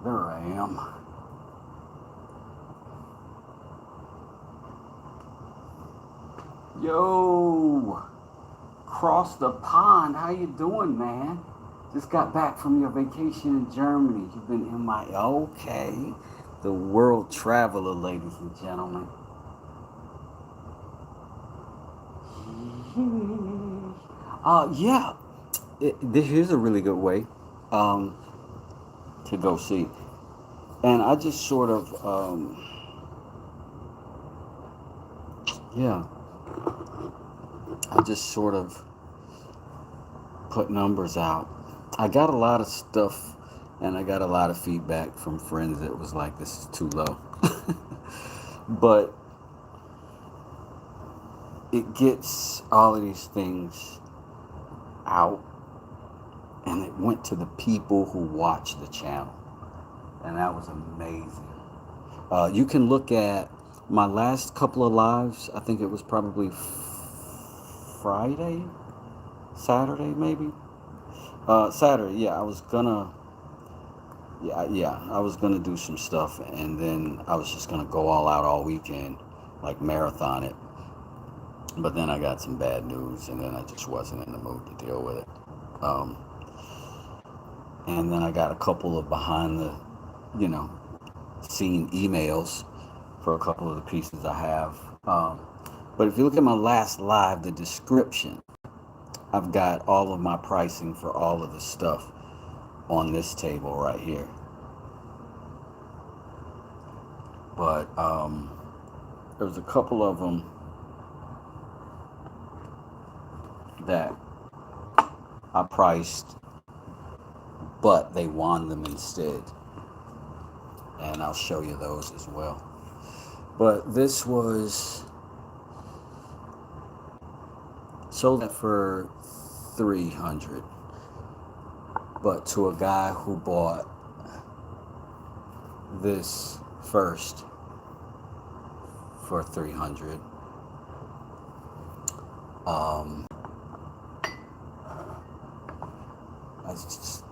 There I am. Yo, cross the pond. How you doing, man? Just got back from your vacation in Germany. You've been in my okay. The world traveler, ladies and gentlemen. Yeah. Here's a really good way um, to go see. And I just sort of, yeah, I just sort of put numbers out. I got a lot of stuff and I got a lot of feedback from friends that was like, this is too low. But it gets all of these things out and it went to the people who watch the channel. And that was amazing. You can look at my last couple of lives. I think it was probably Friday, Saturday, maybe. Saturday, yeah. I was gonna do some stuff, and then I was just gonna go all out all weekend, like marathon it. But then I got some bad news, and then I just wasn't in the mood to deal with it. Um, and then I got a couple of behind the, you know, scene emails for a couple of the pieces I have. But if you look at my last live, the description, I've got all of my pricing for all of the stuff on this table right here. But there was a couple of them that I priced, but they won them instead. And I'll show you those as well. But this was sold for 300, but to a guy who bought this first for 300.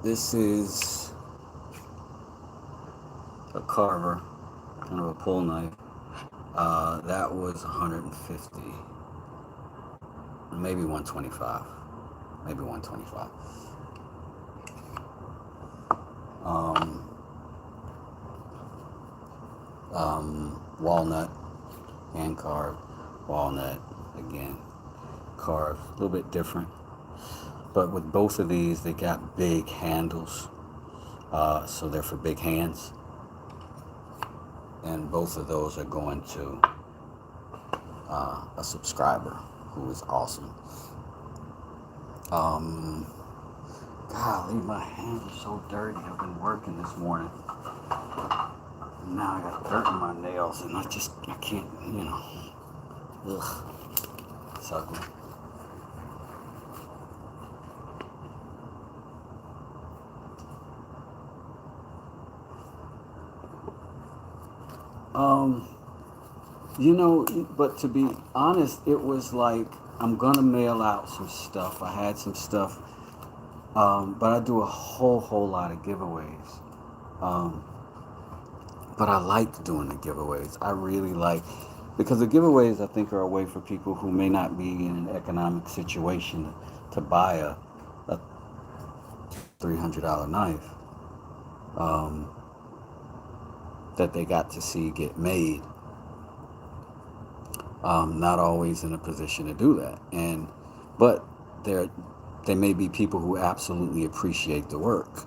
This is a carver, kind of a pull knife. That was 150, maybe 125, maybe 125. Walnut, hand carved, walnut again, carved, a little bit different. But with both of these, they got big handles, so they're for big hands. And both of those are going to a subscriber who is awesome. Golly, my hands are so dirty. I've been working this morning. And now I got dirt in my nails, and I can't, ugh, it's ugly. But to be honest, it was like, I'm gonna mail out some stuff. I had some stuff, but I do a whole lot of giveaways. But I like doing the giveaways. I really like, because the giveaways, I think, are a way for people who may not be in an economic situation to buy a $300 knife that they got to see get made. Not always in a position to do that, but there may be people who absolutely appreciate the work.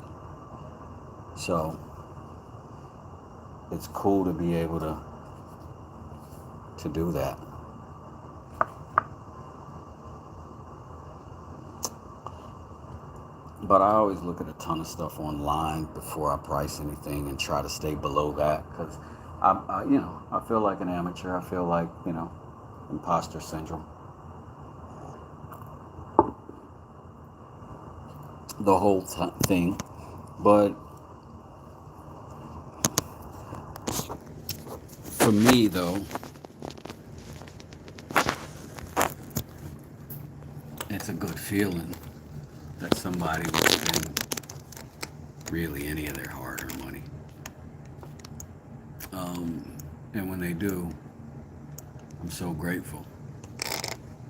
So it's cool to be able to do that. But I always look at a ton of stuff online before I price anything and try to stay below that, because I feel like an amateur. I feel like, imposter syndrome. The whole thing. But for me, though, it's a good feeling that somebody would spend really any of their hard-earned money And when they do, I'm so grateful.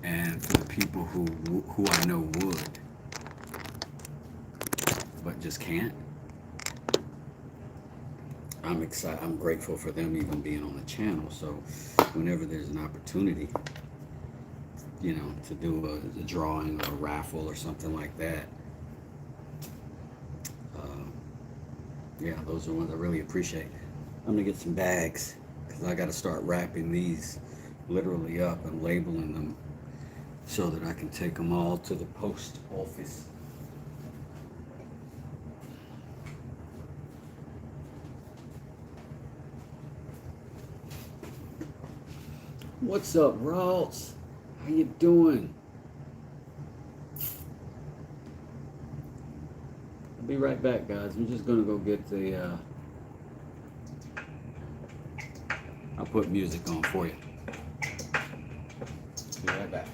And for the people who I know would, but just can't, I'm excited. I'm grateful for them even being on the channel. So whenever there's an opportunity, to do a drawing or a raffle or something like that, uh, yeah, those are ones I really appreciate. I'm gonna get some bags because I got to start wrapping these literally up and labeling them so that I can take them all to the post office. What's up, Ross? How you doing? I'll be right back, guys. I'm just gonna go get the. I'll put music on for you. Be right back.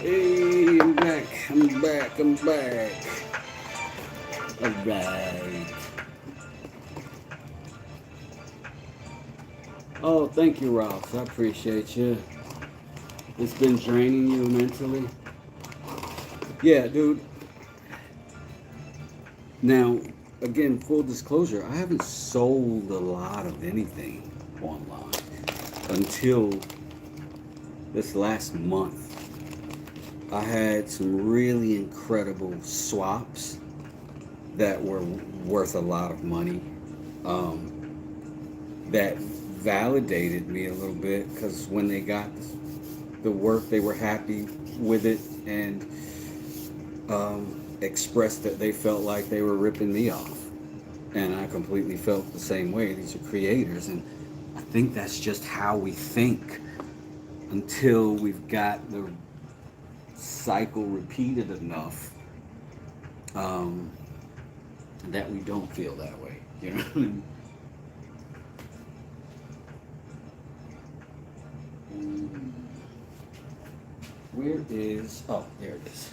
Hey, I'm back. I'm back. I'm back. All right. Oh, thank you, Ross. I appreciate you. It's been draining you mentally. Yeah, dude. Now, again, full disclosure, I haven't sold a lot of anything online until this last month. I had some really incredible swaps that were worth a lot of money. That validated me a little bit because when they got the work, they were happy with it and expressed that they felt like they were ripping me off. And I completely felt the same way. These are creators, and I think that's just how we think until we've got the cycle repeated enough that we don't feel that way. You know what I mean? Where is, oh, there it is.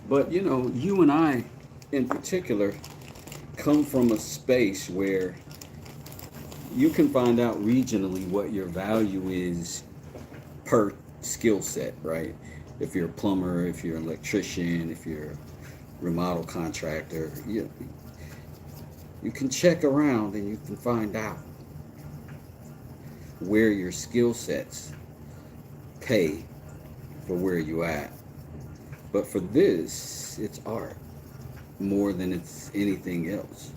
But you and I in particular come from a space where you can find out regionally what your value is per skill set, right? If you're a plumber, if you're an electrician, if you're a remodel contractor, you can check around and you can find out where your skill sets pay for where you at. But for this, it's art more than it's anything else,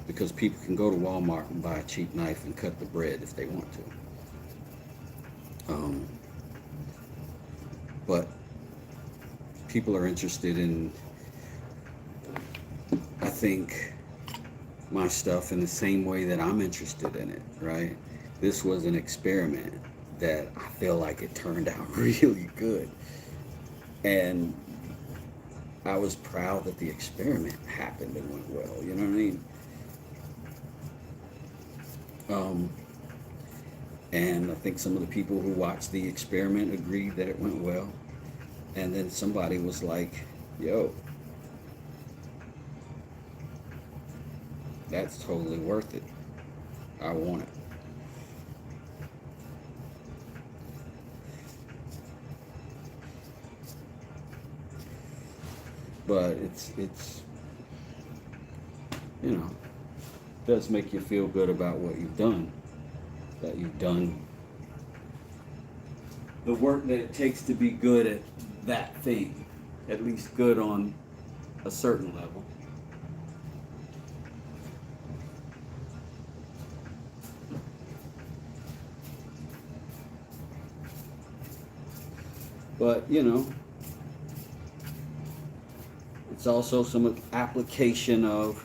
because people can go to Walmart and buy a cheap knife and cut the bread if they want to. But people are interested in, I think, my stuff in the same way that I'm interested in it, right? This was an experiment that I feel like it turned out really good. And I was proud that the experiment happened and went well, you know what I mean? And I think some of the people who watched the experiment agreed that it went well. And then somebody was like, yo, that's totally worth it. I want it. But it's does make you feel good about what you've done. That you've done the work that it takes to be good at that thing, at least good on a certain level. But, you know, it's also some application of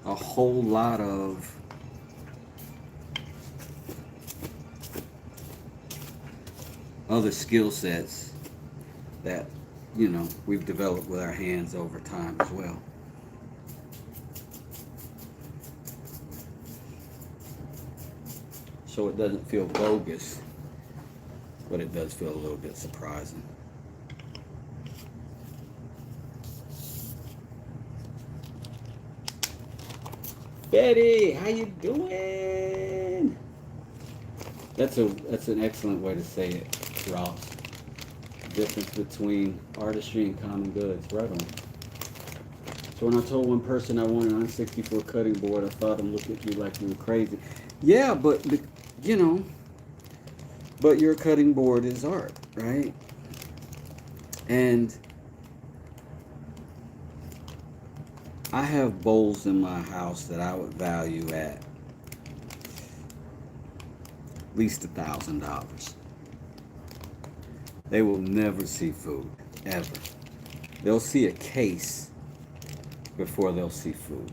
a whole lot of other skill sets that, you know, we've developed with our hands over time as well. So it doesn't feel bogus, but it does feel a little bit surprising. Betty, how you doing? That's an excellent way to say it, Ross. Difference between artistry and common goods. Right on. So when I told one person I wanted an N64 cutting board, I thought him look at you like you were crazy. Yeah, but you know, but your cutting board is art, right? And I have bowls in my house that I would value at least $1,000. They will never see food, ever. They'll see a case before they'll see food.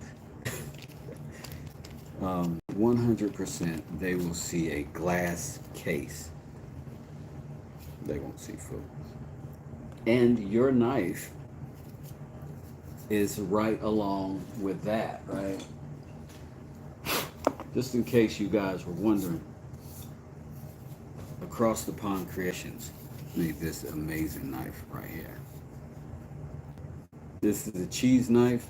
100% they will see a glass case. They won't see food. And your knife is right along with that, right? Just in case you guys were wondering, Across the Pond Creations made this amazing knife right here. This is a cheese knife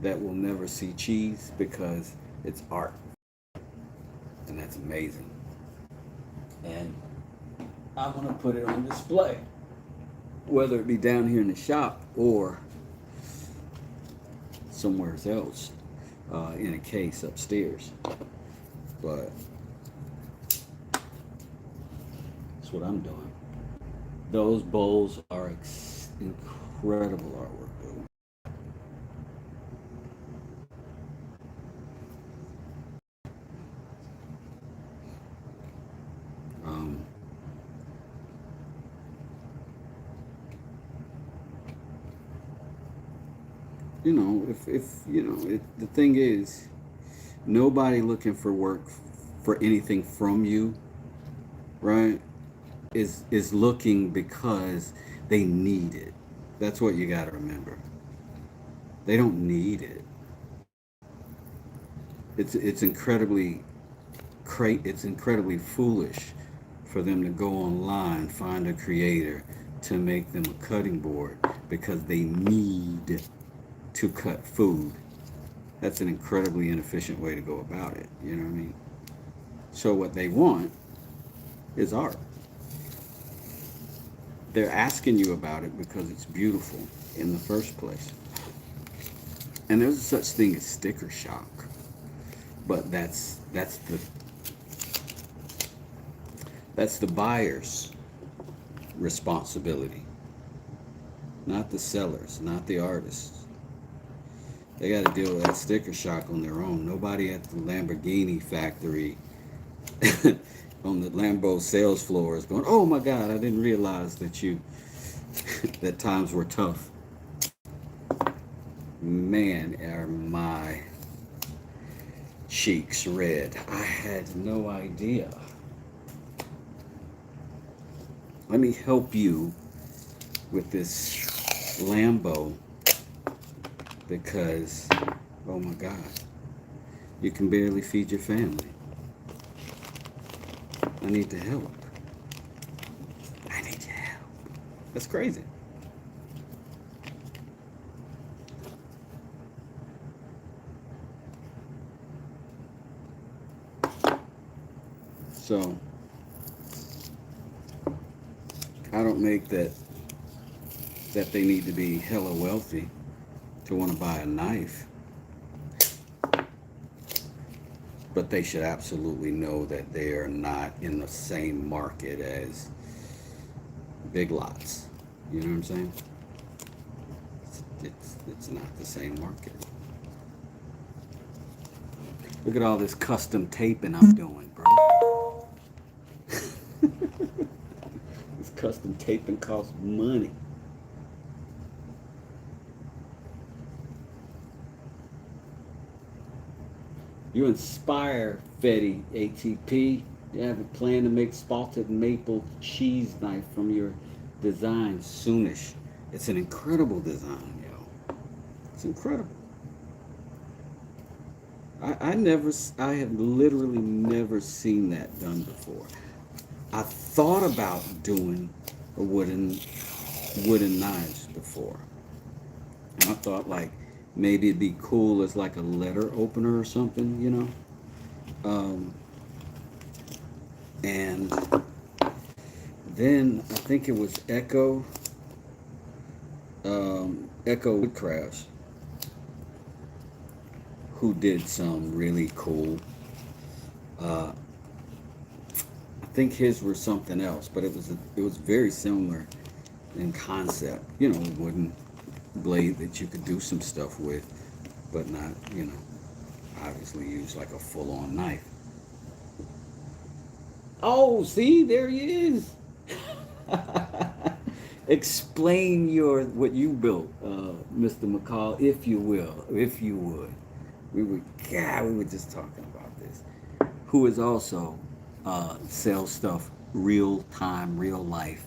that will never see cheese because it's art. And that's amazing. And I'm going to put it on display, whether it be down here in the shop or somewhere else in a case upstairs. But that's what I'm doing. Those bowls are incredible artwork, dude. You know, if you know, the thing is, nobody looking for work for anything from you, right? Is looking because they need it. That's what you got to remember. They don't need it. It's incredibly it's incredibly foolish for them to go online, find a creator to make them a cutting board because they need to cut food. That's an incredibly inefficient way to go about it. You know what I mean? So what they want is art. They're asking you about it because it's beautiful in the first place. And there's such thing as sticker shock. But that's the buyer's responsibility. Not the sellers, not the artists. They got to deal with that sticker shock on their own. Nobody at the Lamborghini factory on the Lambo sales floor is going, oh my God, I didn't realize that that times were tough. Man, are my cheeks red. I had no idea. Let me help you with this Lambo because, oh my God, you can barely feed your family. I need to help. I need your help. That's crazy. So, I don't make that they need to be hella wealthy to want to buy a knife. But they should absolutely know that they are not in the same market as Big Lots. You know what I'm saying? It's not the same market. Look at all this custom taping I'm doing, bro. This custom taping costs money. You inspire Fetty ATP. You have a plan to make spalted maple cheese knife from your design soonish. It's an incredible design, yo. It's incredible. I have literally never seen that done before. I thought about doing a wooden knives before, and I thought like maybe it'd be cool as like a letter opener or something, you know. Um, and then I think it was Echo Woodcrafts who did some really cool. Uh, I think his were something else, but it was very similar in concept. You know, wooden blade that you could do some stuff with, but not, you know, obviously use like a full-on knife. Oh, see, there he is. Explain your what you built, Mr. McCall, if you will, if you would. We were just talking about this. Who is also sells stuff real time, real life.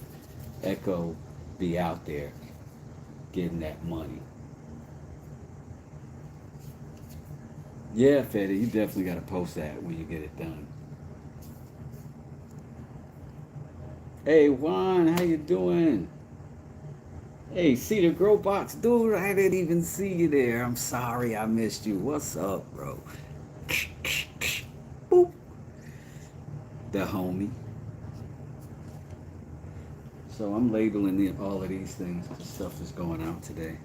Echo be out there getting that money. Yeah, Fetty, you definitely got to post that when you get it done. Hey, Juan, how you doing? Hey, Cedar Grow Box, dude, I didn't even see you there. I'm sorry I missed you. What's up, bro? Boop. The homie. So I'm labeling all of these things. The stuff that's going out today.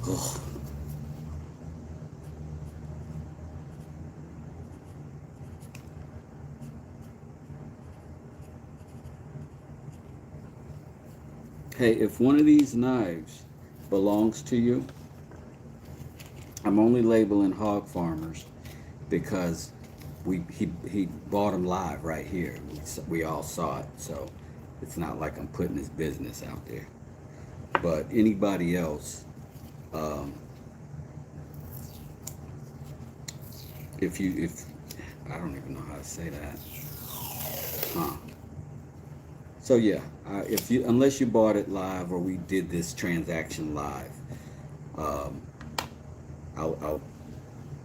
Ugh. Hey, if one of these knives belongs to you, I'm only labeling Hog Farmers because he bought them live right here. We all saw it, so it's not like I'm putting his business out there. But anybody else, um, if I don't even know how to say that, huh? So yeah, if you unless you bought it live or we did this transaction live, um, I'll, I'll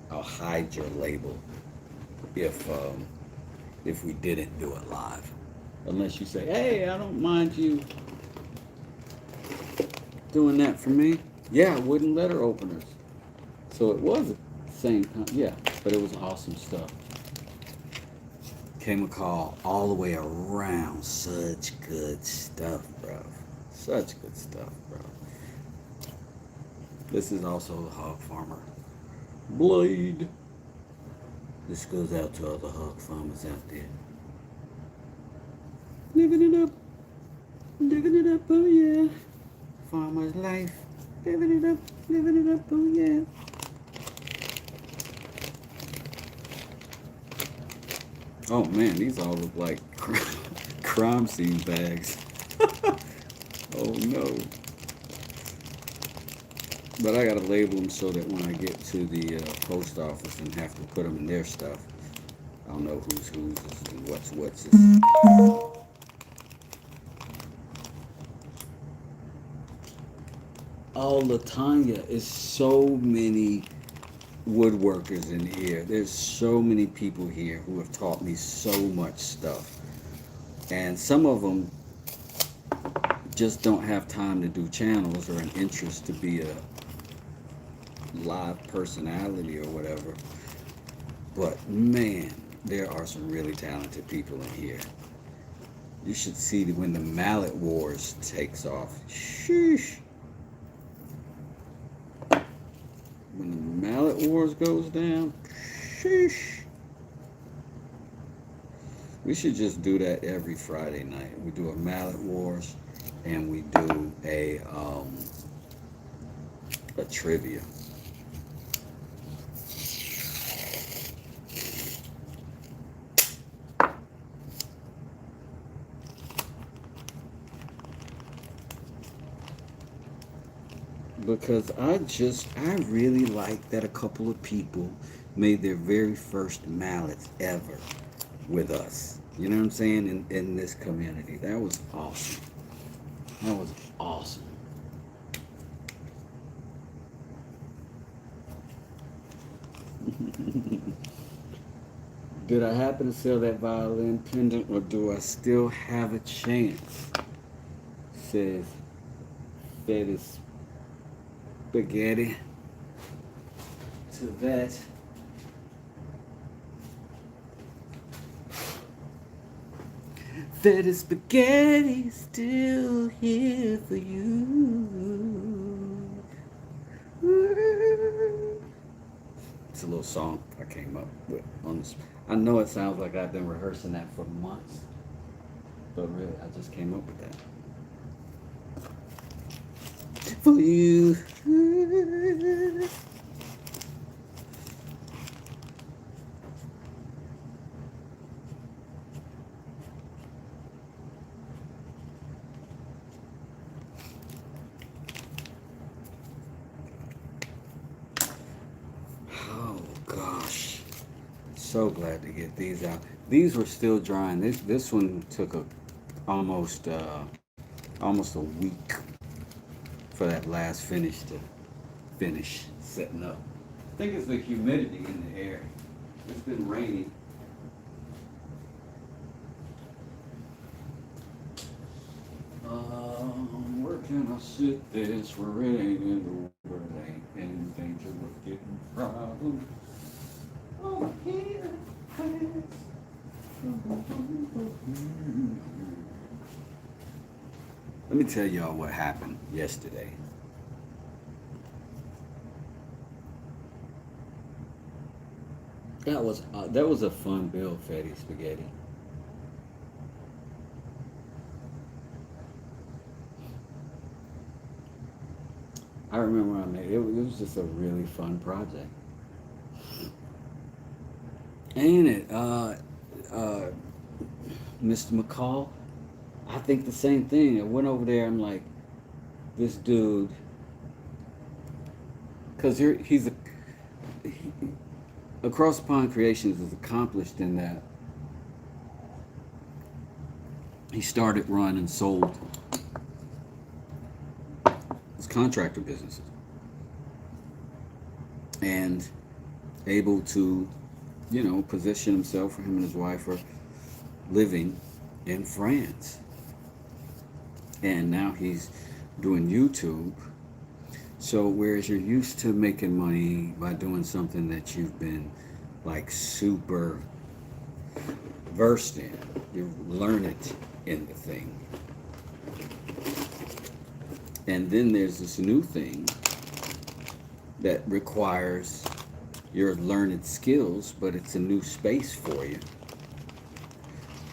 I'll hide your label if we didn't do it live. Unless you say, hey, I don't mind you doing that for me. Yeah, wooden letter openers. So it was the same time. Yeah, but it was awesome stuff. Came a call all the way around. Such good stuff, bro. Such good stuff, bro. This is also the Hog Farmer blade. This goes out to all the hog farmers out there. Living it up, living it up, oh yeah. Farmer's life, living it up, oh yeah. Oh man, these all look like crime scene bags. Oh no. But I gotta label them so that when I get to the post office and have to put them in their stuff, I'll know who's and what's. Oh, Latanya, is so many woodworkers in here. There's so many people here who have taught me so much stuff. And some of them just don't have time to do channels or an interest to be a live personality or whatever. But man, there are some really talented people in here. You should see when the Mallet Wars takes off. Sheesh. When the Mallet Wars goes down, sheesh. We should just do that every Friday night. We do a Mallet Wars and we do a trivia. because I really like that a couple of people made their very first mallets ever with us. You know what I'm saying? In this community. That was awesome. That was awesome. Did I happen to sell that violin pendant or do I still have a chance? Says Fetty Spaghetti to that. Fetty Spaghetti still here for you. It's a little song I came up with on this. I know it sounds like I've been rehearsing that for months, but really, I just came up with that. For you. Oh gosh. So glad to get these out. These were still drying. This one took almost almost a week for that last finish to finish setting up. I think it's the humidity in the air. It's been raining. Where can I sit this where it ain't in the world, ain't in danger of getting problems? Oh, here. Let me tell y'all what happened yesterday. That was a fun build, Fetty Spaghetti. I remember I made it. It was just a really fun project, ain't it? Mr. McCall, I think the same thing. I went over there. I'm like, this dude, because he's he, Across the Pond Creations is accomplished in that he started, run, and sold his contractor businesses, and able to, position himself, for him and his wife are living in France. And now he's doing YouTube. So whereas you're used to making money by doing something that you've been like super versed in, you learn it in the thing. And then there's this new thing that requires your learned skills, but it's a new space for you.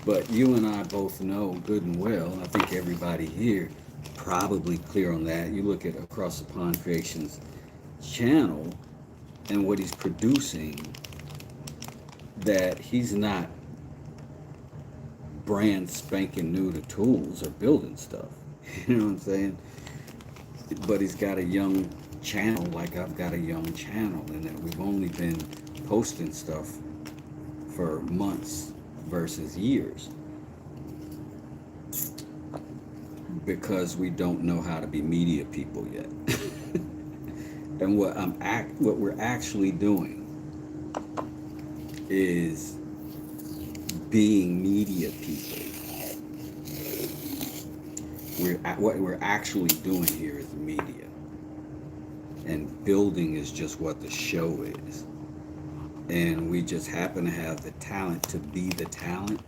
But you and I both know good and well, and I think everybody here probably clear on that. You look at Across the Pond Creations channel and what he's producing, that he's not brand spanking new to tools or building stuff. You know what I'm saying? But he's got a young channel like I've got a young channel, and that we've only been posting stuff for months versus years because we don't know how to be media people yet. And what we're actually doing is being media people. What we're actually doing here is media, and building is just what the show is. And we just happen to have the talent to be the talent.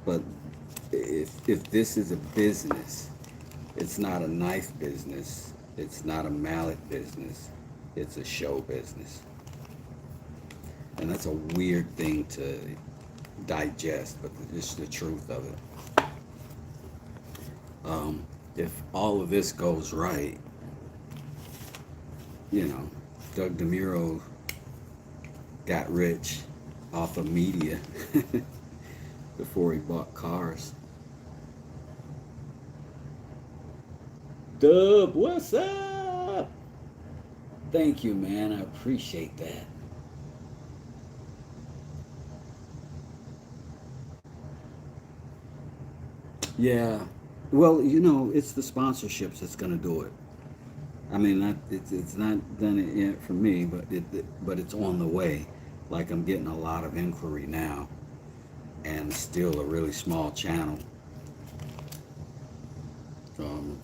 But if this is a business, it's not a knife business, it's not a mallet business, it's a show business. And that's a weird thing to digest, but it's the truth of it. If all of this goes right, Doug DeMuro got rich off of media before he bought cars. Dub, what's up? Thank you, man. I appreciate that. Yeah. Well, it's the sponsorships that's gonna do it. I mean, it's not done it yet for me, but it's on the way. Like I'm getting a lot of inquiry now, and still a really small channel. Um,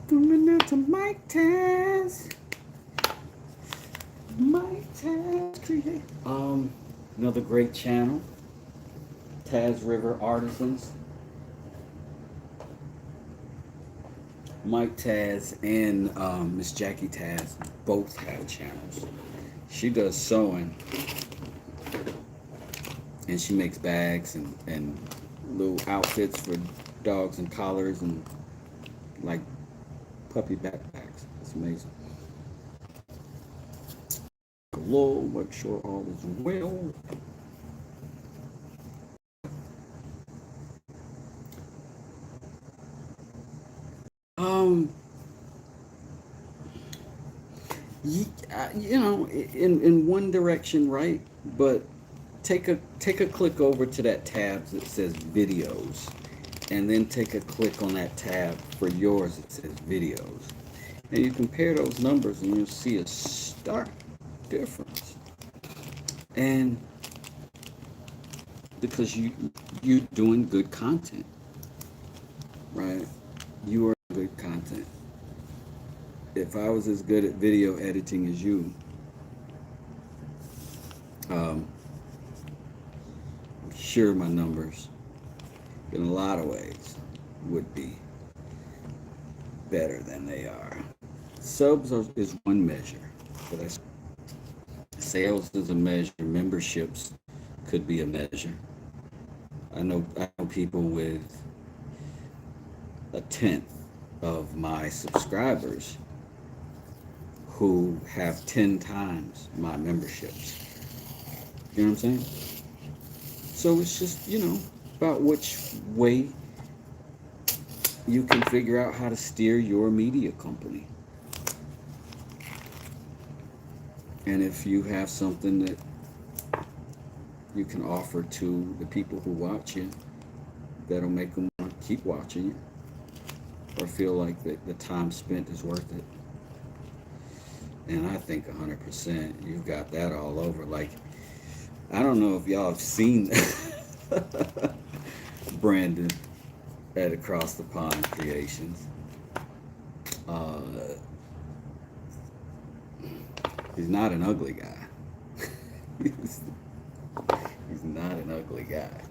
Coming out to Mike Taz. Mike Taz create. Another great channel. Taz River Artisans. Mike Taz and Miss Jackie Taz both have channels. She does sewing, and she makes bags and little outfits for dogs and collars and like puppy backpacks. It's amazing. Hello, make sure all is well. Um, in one direction, right? But take a click over to that tab that says videos, and then take a click on that tab for yours that says videos, and you compare those numbers, and you'll see a stark difference. And because you doing good content, right? You are good content. If I was as good at video editing as you, I'm sure my numbers, in a lot of ways, would be better than they are. Subs is one measure, but sales is a measure. Memberships could be a measure. I know people with a tenth of my subscribers who have 10 times my memberships. You know what I'm saying? So it's just, about which way you can figure out how to steer your media company. And if you have something that you can offer to the people who watch you, that'll make them want to keep watching you, or feel like the time spent is worth it. And I think 100% you've got that all over. Like, I don't know if y'all have seen Brandon at Across the Pond Creations. He's not an ugly guy. he's not an ugly guy.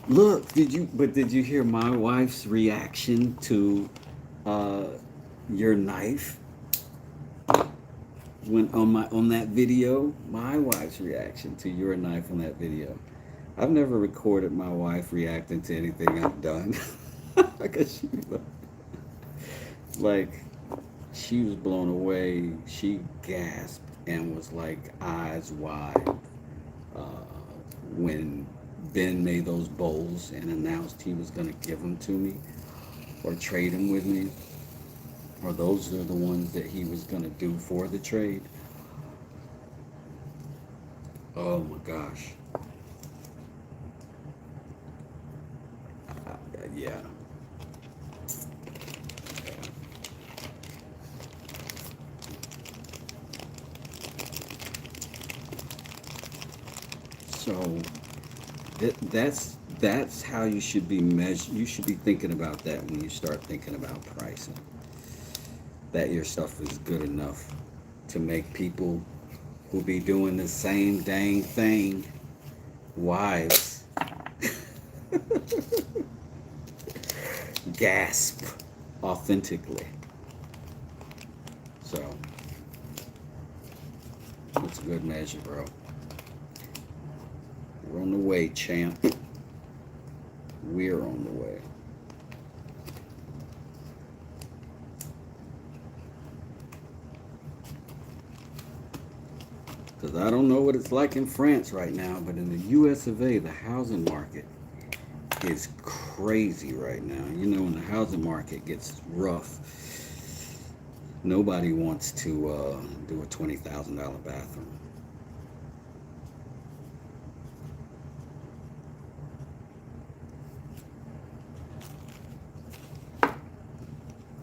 Look, did you hear my wife's reaction to your knife? When on that video, my wife's reaction to your knife on that video. I've never recorded my wife reacting to anything I've done. Because she was blown away. She gasped and was like eyes wide when Ben made those bowls and announced he was going to give them to me or trade them with me, or those are the ones that he was going to do for the trade. Oh my gosh. Yeah. So that's how you should be measured. You should be thinking about that when you start thinking about pricing. That your stuff is good enough to make people who be doing the same dang thing, wives, gasp authentically. So It's a good measure, bro. We're on the way, champ. We're on the way. Because I don't know what it's like in France right now, but in the US of A, the housing market is crazy right now. You know, when the housing market gets rough, nobody wants to do a $20,000 bathroom.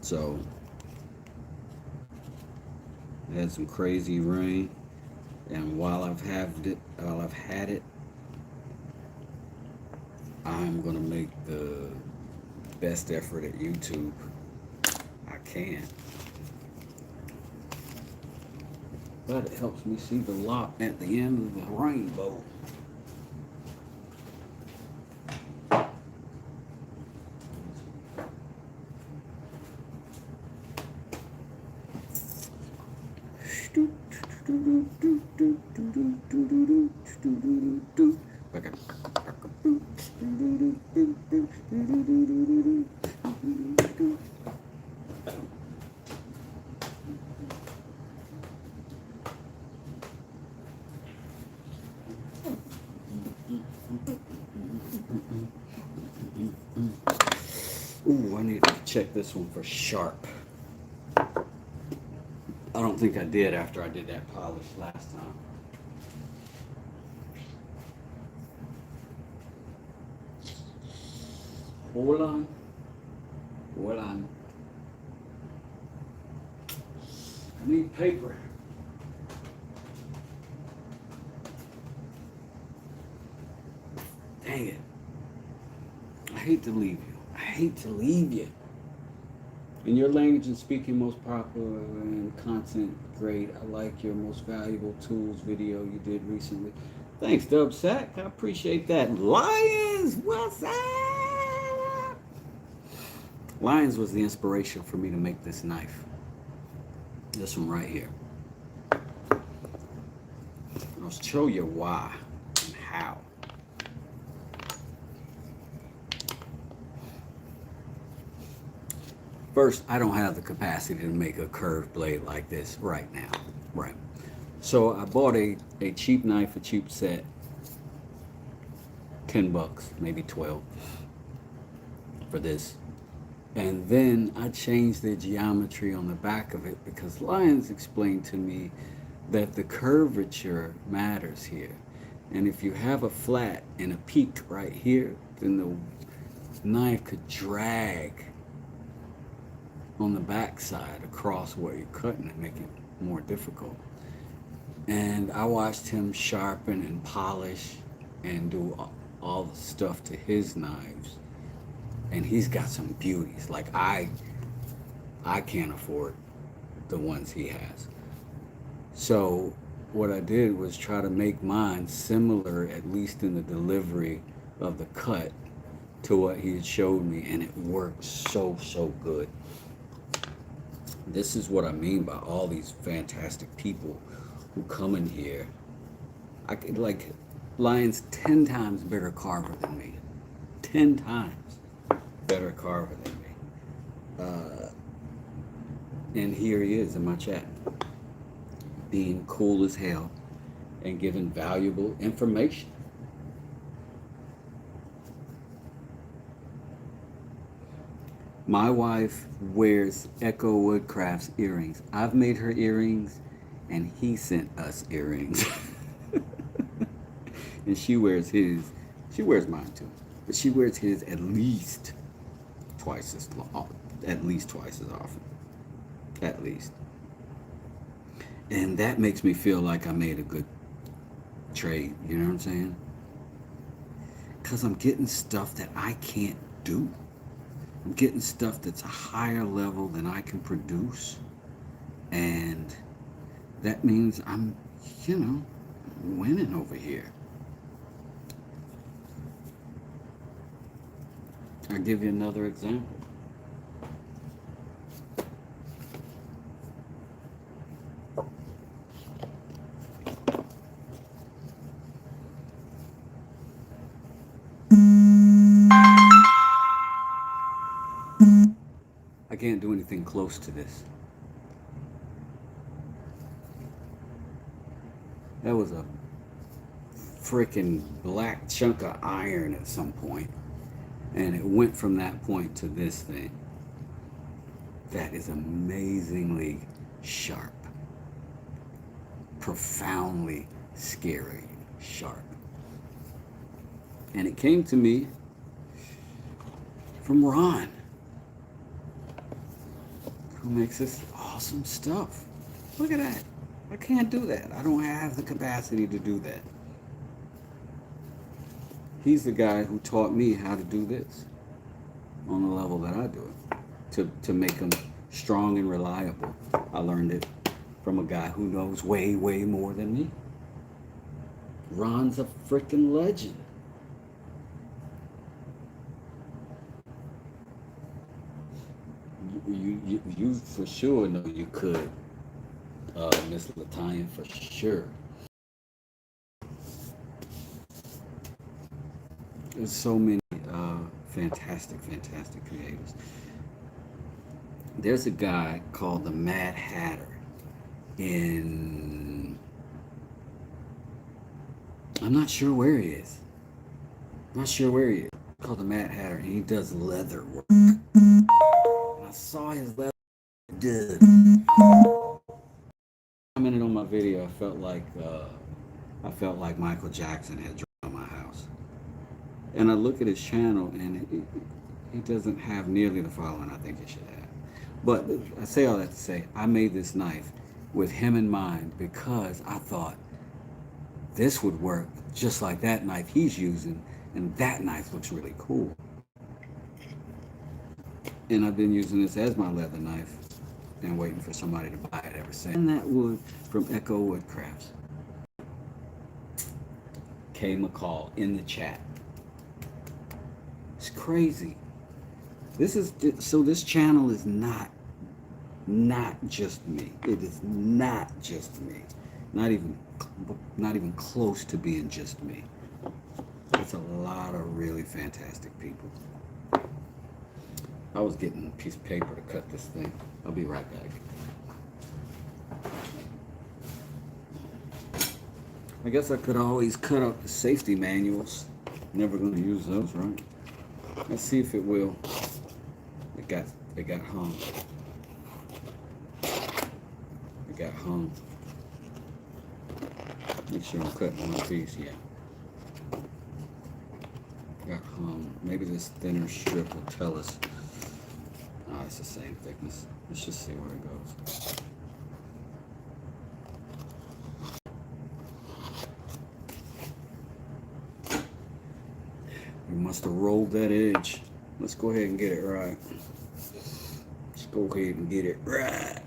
So, had some crazy rain, and while I've had it, I'm gonna make the best effort at YouTube I can. But it helps me see the light at the end of the rainbow. Ooh, I need to check this one for sharp. I don't think I did after I did that polish last time. Hold on. Hold on. I need paper. Dang it. I hate to leave you. I hate to leave you. In your language and speaking most popular and content great. I like your most valuable tools video you did recently. Thanks, Dubsack. I appreciate that. Lions, what's up? Lions was the inspiration for me to make this knife. This one right here. I'll show you why and how. First, I don't have the capacity to make a curved blade like this right now, right? So I bought a cheap knife, a cheap set, 10 bucks, maybe 12 for this. And then I changed the geometry on the back of it because Lions explained to me that the curvature matters here. And if you have a flat and a peak right here, then the knife could drag on the back side across where you're cutting and make it more difficult. And I watched him sharpen and polish and do all the stuff to his knives, and he's got some beauties. Like I can't afford the ones he has. So what I did was try to make mine similar, at least in the delivery of the cut, to what he had showed me, and it worked so good. This is what I mean by all these fantastic people who come in here. I could, like, Lion's 10 times better carver than me. 10 times better carver than me. And here he is in my chat, being cool as hell and giving valuable information. My wife wears Echo Woodcraft's earrings. I've made her earrings, and he sent us earrings. And she wears his. She wears mine too, but she wears his at least twice as long, at least twice as often, at least. And that makes me feel like I made a good trade. You know what I'm saying? Because I'm getting stuff that I can't do. I'm getting stuff that's a higher level than I can produce. And that means I'm, winning over here. I'll give you another example. can't do anything close to this. That was a freaking black chunk of iron at some point, and it went from that point to this thing. That is amazingly sharp, profoundly scary sharp. And it came to me from Ron, who makes this awesome stuff. Look at that. I can't do that. I don't have the capacity to do that. He's the guy who taught me how to do this on the level that I do it, to make them strong and reliable. I learned it from a guy who knows way, way more than me. Ron's a freaking legend. You for sure know you could, Miss Latanya, for sure. There's so many fantastic creators. There's a guy called the Mad Hatter in, I'm not sure where he is. Called the Mad Hatter, and he does leather work. And I saw his leather did. Commented on my video. I felt like Michael Jackson had drawn my house. And I look at his channel, and he doesn't have nearly the following I think he should have. But I say all that to say, I made this knife with him in mind because I thought this would work just like that knife he's using, and that knife looks really cool. And I've been using this as my leather knife and waiting for somebody to buy it ever since. And that wood from Echo Woodcrafts. Kay McCall in the chat. It's crazy. This channel is not just me. It is not just me. Not even close to being just me. It's a lot of really fantastic people. I was getting a piece of paper to cut this thing. I'll be right back. I guess I could always cut out the safety manuals. Never gonna use those, right? Let's see if it will. It got hung. It got hung. Make sure I'm cutting one piece, yeah. Got hung. Maybe this thinner strip will tell us. Oh, it's the same thickness. Let's just see where it goes. We must have rolled that edge. Let's go ahead and get it right. Let's go ahead and get it right.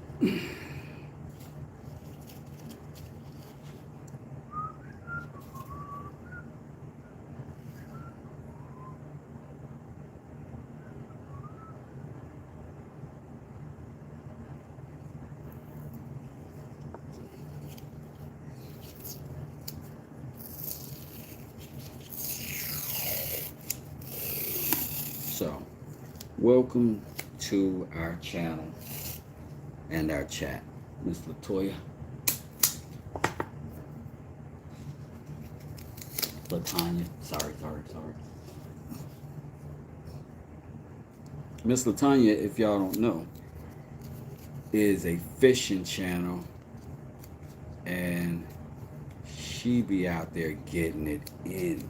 So, welcome to our channel and our chat, Miss Latoya. Latanya, sorry. Miss Latanya, if y'all don't know, is a fishing channel, and she be out there getting it in.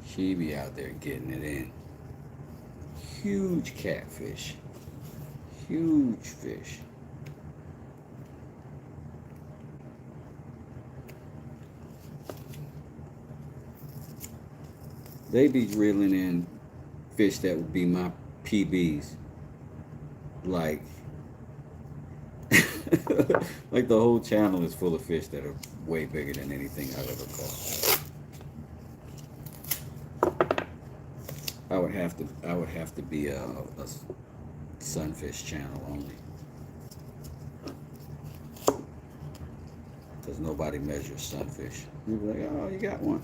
She be out there getting it in. Huge catfish. Huge fish. They be reeling in fish that would be my PBs. Like, like the whole channel is full of fish that are way bigger than anything I've ever caught. I would have to be a sunfish channel only, because nobody measures sunfish. You'd be like, oh, you got one.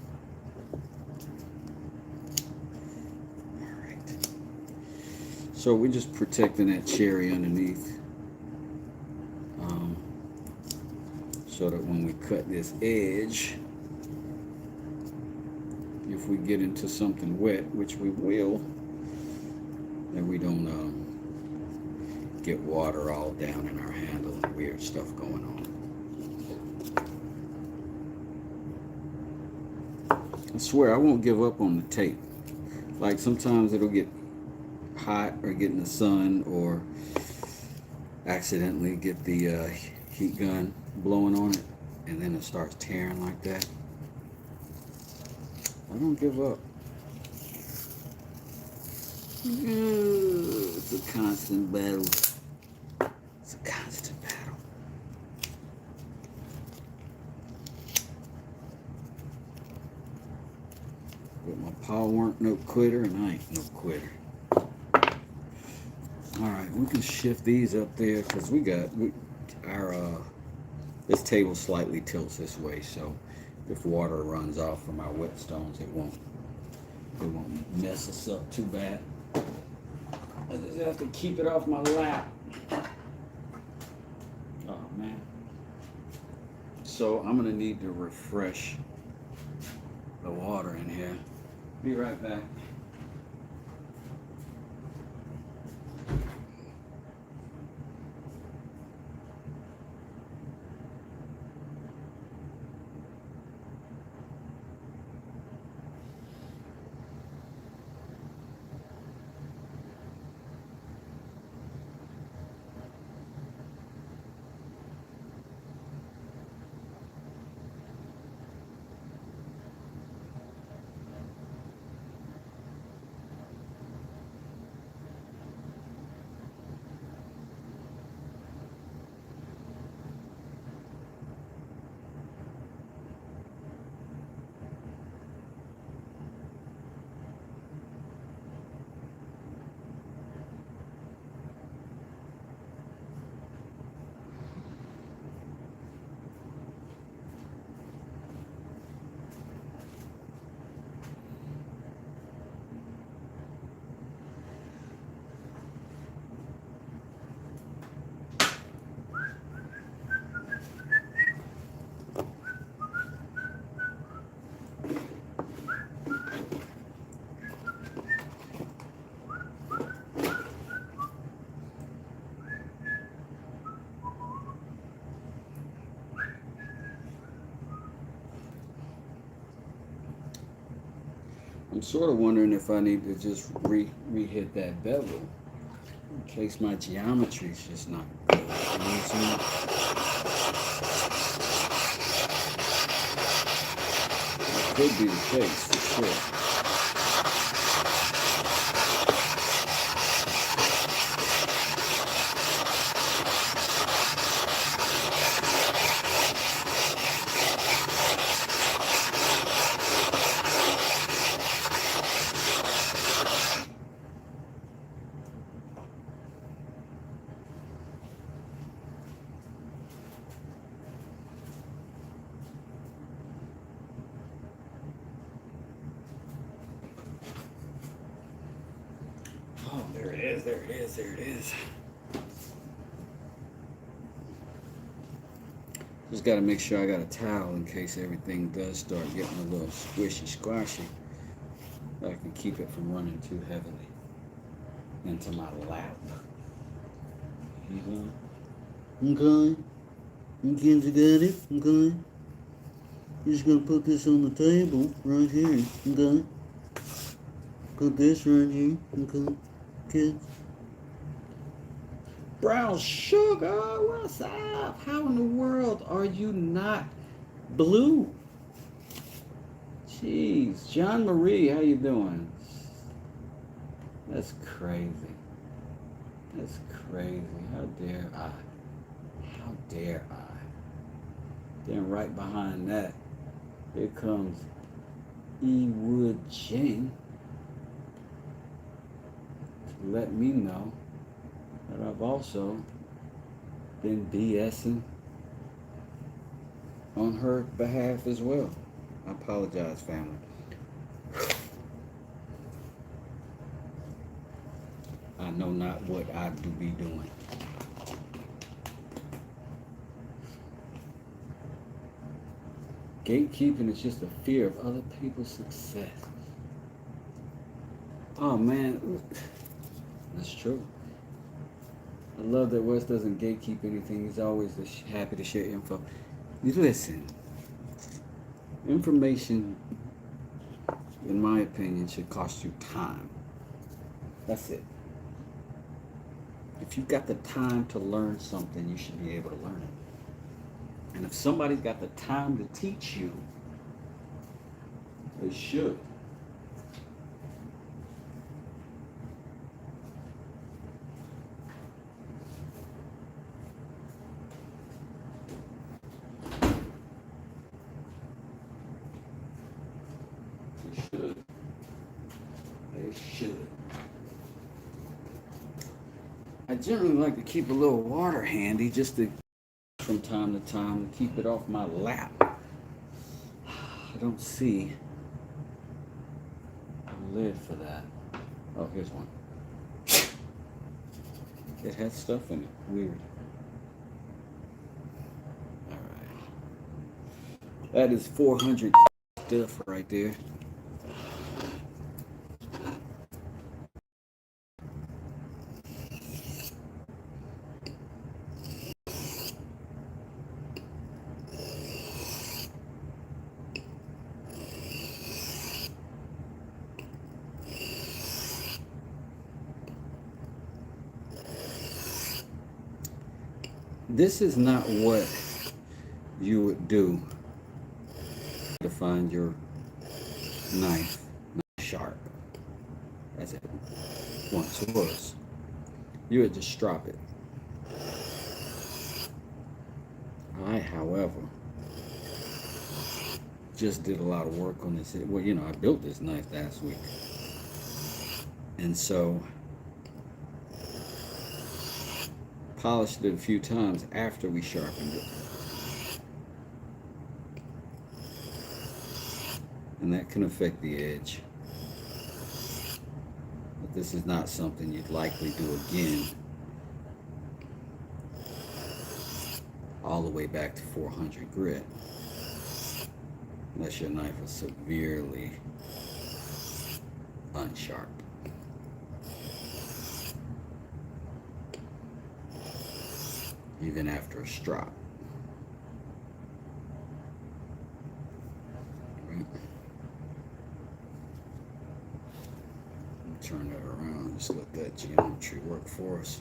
All right. So we're just protecting that cherry underneath, so that when we cut this edge, if we get into something wet, which we will, then we don't get water all down in our handle and weird stuff going on. I swear I won't give up on the tape. Like sometimes it'll get hot or get in the sun or accidentally get the heat gun blowing on it, and then it starts tearing like that. I don't give up. It's a constant battle. It's a constant battle. But my pa weren't no quitter, and I ain't no quitter. Alright, we can shift these up there because this table slightly tilts this way, so if water runs off from our whetstones, it won't mess us up too bad. I just have to keep it off my lap. Oh man. So I'm gonna need to refresh the water in here. Be right back. I'm sort of wondering if I need to just re-hit that bevel in case my geometry's just not good. You know what I'm saying? That could be the case for sure. Oh, there it is, there it is, there it is. Just got to make sure I got a towel in case everything does start getting a little squishy, squashy. I can keep it from running too heavily into my lap. Okay. Okay, you got it? Okay. You're just going to put this on the table right here. Okay. Put this right here. Okay. Good. Brown sugar, what's up? How in the world are you not blue? Jeez, John Marie, how you doing? That's crazy. That's crazy. How dare I? How dare I? Then right behind that, here comes E. Wood Jane to let me know that I've also been BSing on her behalf as well. I apologize, family. I know not what I do be doing. Gatekeeping is just a fear of other people's success. Oh man, that's true. I love that Wes doesn't gatekeep anything. He's always happy to share info. You listen, information, in my opinion, should cost you time. That's it. If you've got the time to learn something, you should be able to learn it. And if somebody's got the time to teach you, they should. They should. I generally like to keep a little water handy just to, from time to time, to keep it off my lap. I don't see a lid for that. Oh, here's one. It has stuff in it. Weird. Alright. That is 400 stuff right there. This is not what you would do to find your knife not sharp, as it once was. You would just drop it. I, however, just did a lot of work on this. Well, you know, I built this knife last week. And so polished it a few times after we sharpened it. And that can affect the edge. But this is not something you'd likely do again. All the way back to 400 grit. Unless your knife is severely unsharp. Even after a strop. Right. Turn that around, just let that geometry work for us.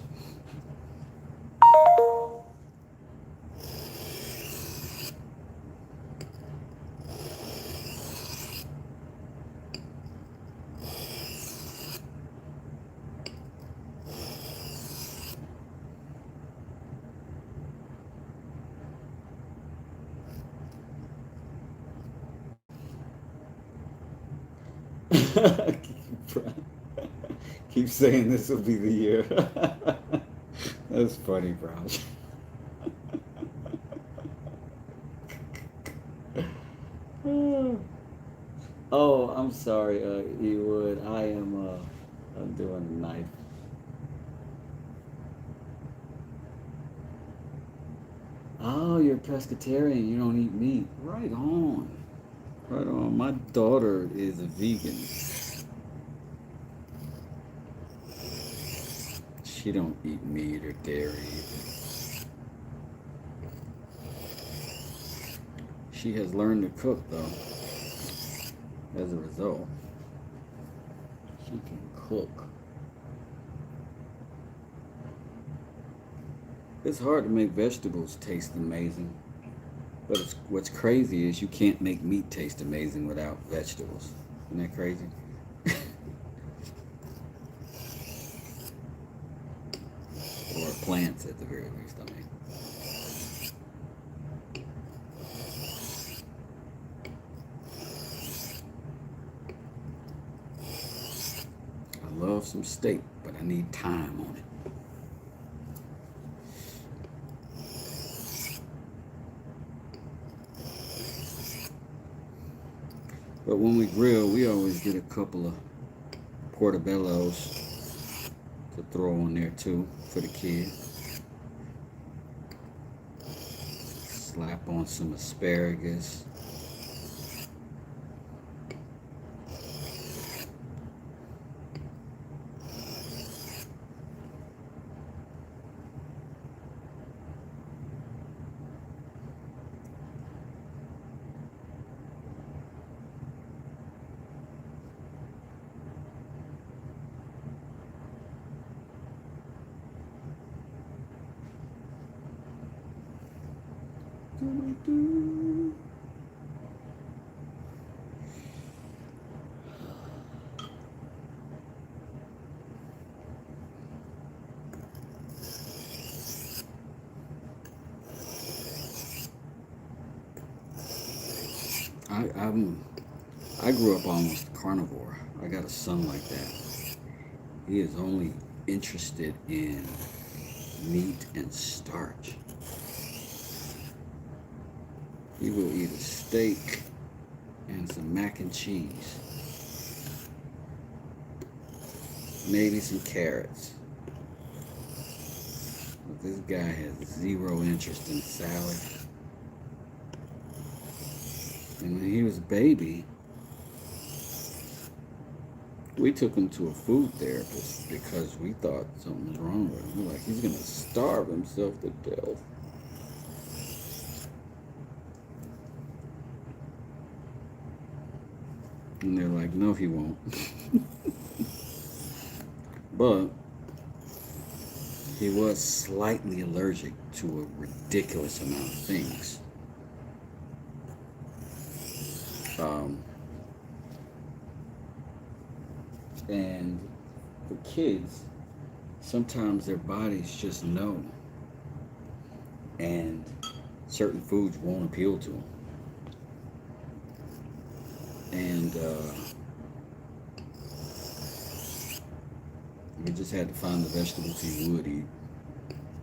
Keep saying this will be the year. That's funny, bro. Oh, I'm sorry, Ewood. I'm doing a knife. Oh, you're a pescatarian. You don't eat meat. Right on. Right on. My daughter is a vegan. She don't eat meat or dairy either. She has learned to cook though. As a result, she can cook. It's hard to make vegetables taste amazing, but what's crazy is you can't make meat taste amazing without vegetables. Isn't that crazy? Or plants at the very least, I mean. I love some steak, but I need time on it. But when we grill, we always get a couple of portobellos to throw on there too for the kids. Slap on some asparagus. I grew up almost carnivore. I got a son like that. He is only interested in meat and starch. He will eat a steak and some mac and cheese. Maybe some carrots. But this guy has zero interest in salad. And when he was a baby, we took him to a food therapist because we thought something was wrong with him. We're like, he's gonna starve himself to death. And they're like, no, he won't. But he was slightly allergic to a ridiculous amount of things. And for kids, sometimes their bodies just know, and certain foods won't appeal to them. And we just had to find the vegetables he would eat.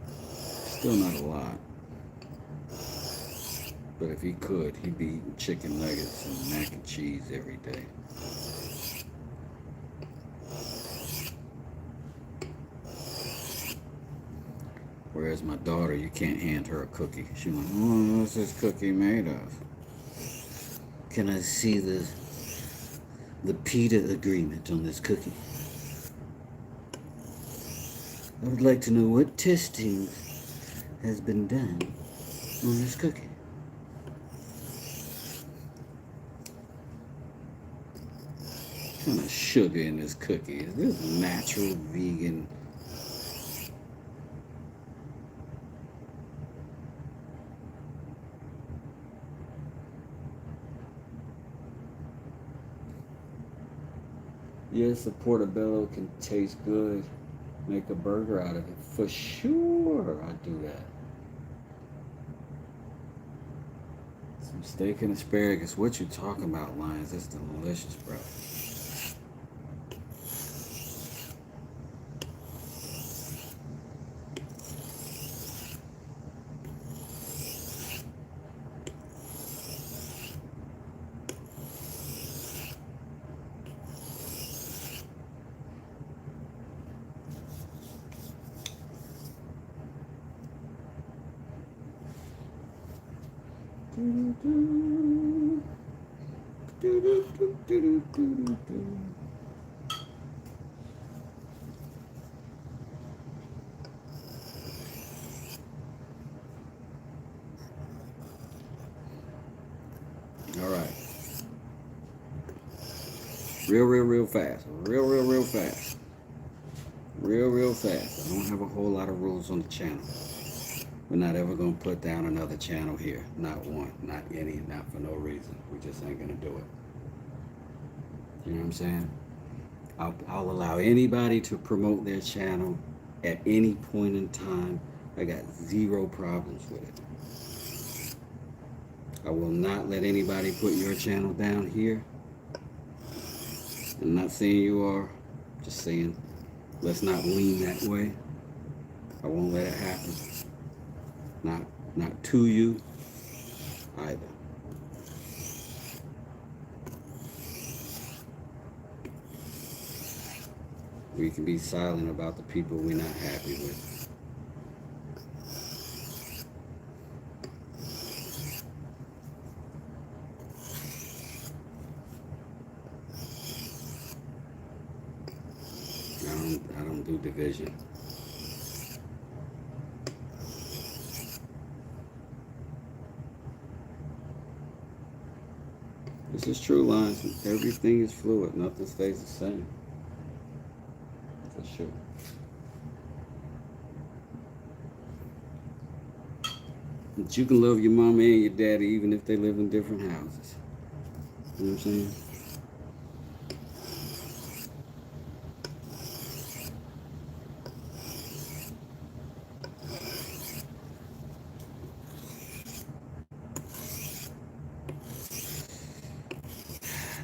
Still not a lot. But if he could, he'd be eating chicken nuggets and mac and cheese every day. Whereas my daughter, you can't hand her a cookie. She's like, oh, what's this cookie made of? Can I see the PETA agreement on this cookie? I would like to know what testing has been done on this cookie. What kind of sugar in this cookie? Is this natural, vegan? Yes, a portobello can taste good. Make a burger out of it. For sure, I'd do that. Some steak and asparagus. What you talking about, Lions? That's delicious, bro. All right. Real fast. Real fast. Real fast. I don't have a whole lot of rules on the channel. We're not ever going to put down another channel here. Not one. Not any. Not for no reason. We just ain't going to do it. You know what I'm saying? I'll allow anybody to promote their channel at any point in time. I got zero problems with it. I will not let anybody put your channel down here. I'm not saying you are. Just saying, let's not lean that way. I won't let it happen. Not to you either. We can be silent about the people we're not happy with. I don't do division. This is true, lines. Everything is fluid. Nothing stays the same. For sure. But you can love your mama and your daddy even if they live in different houses. You know what I'm saying?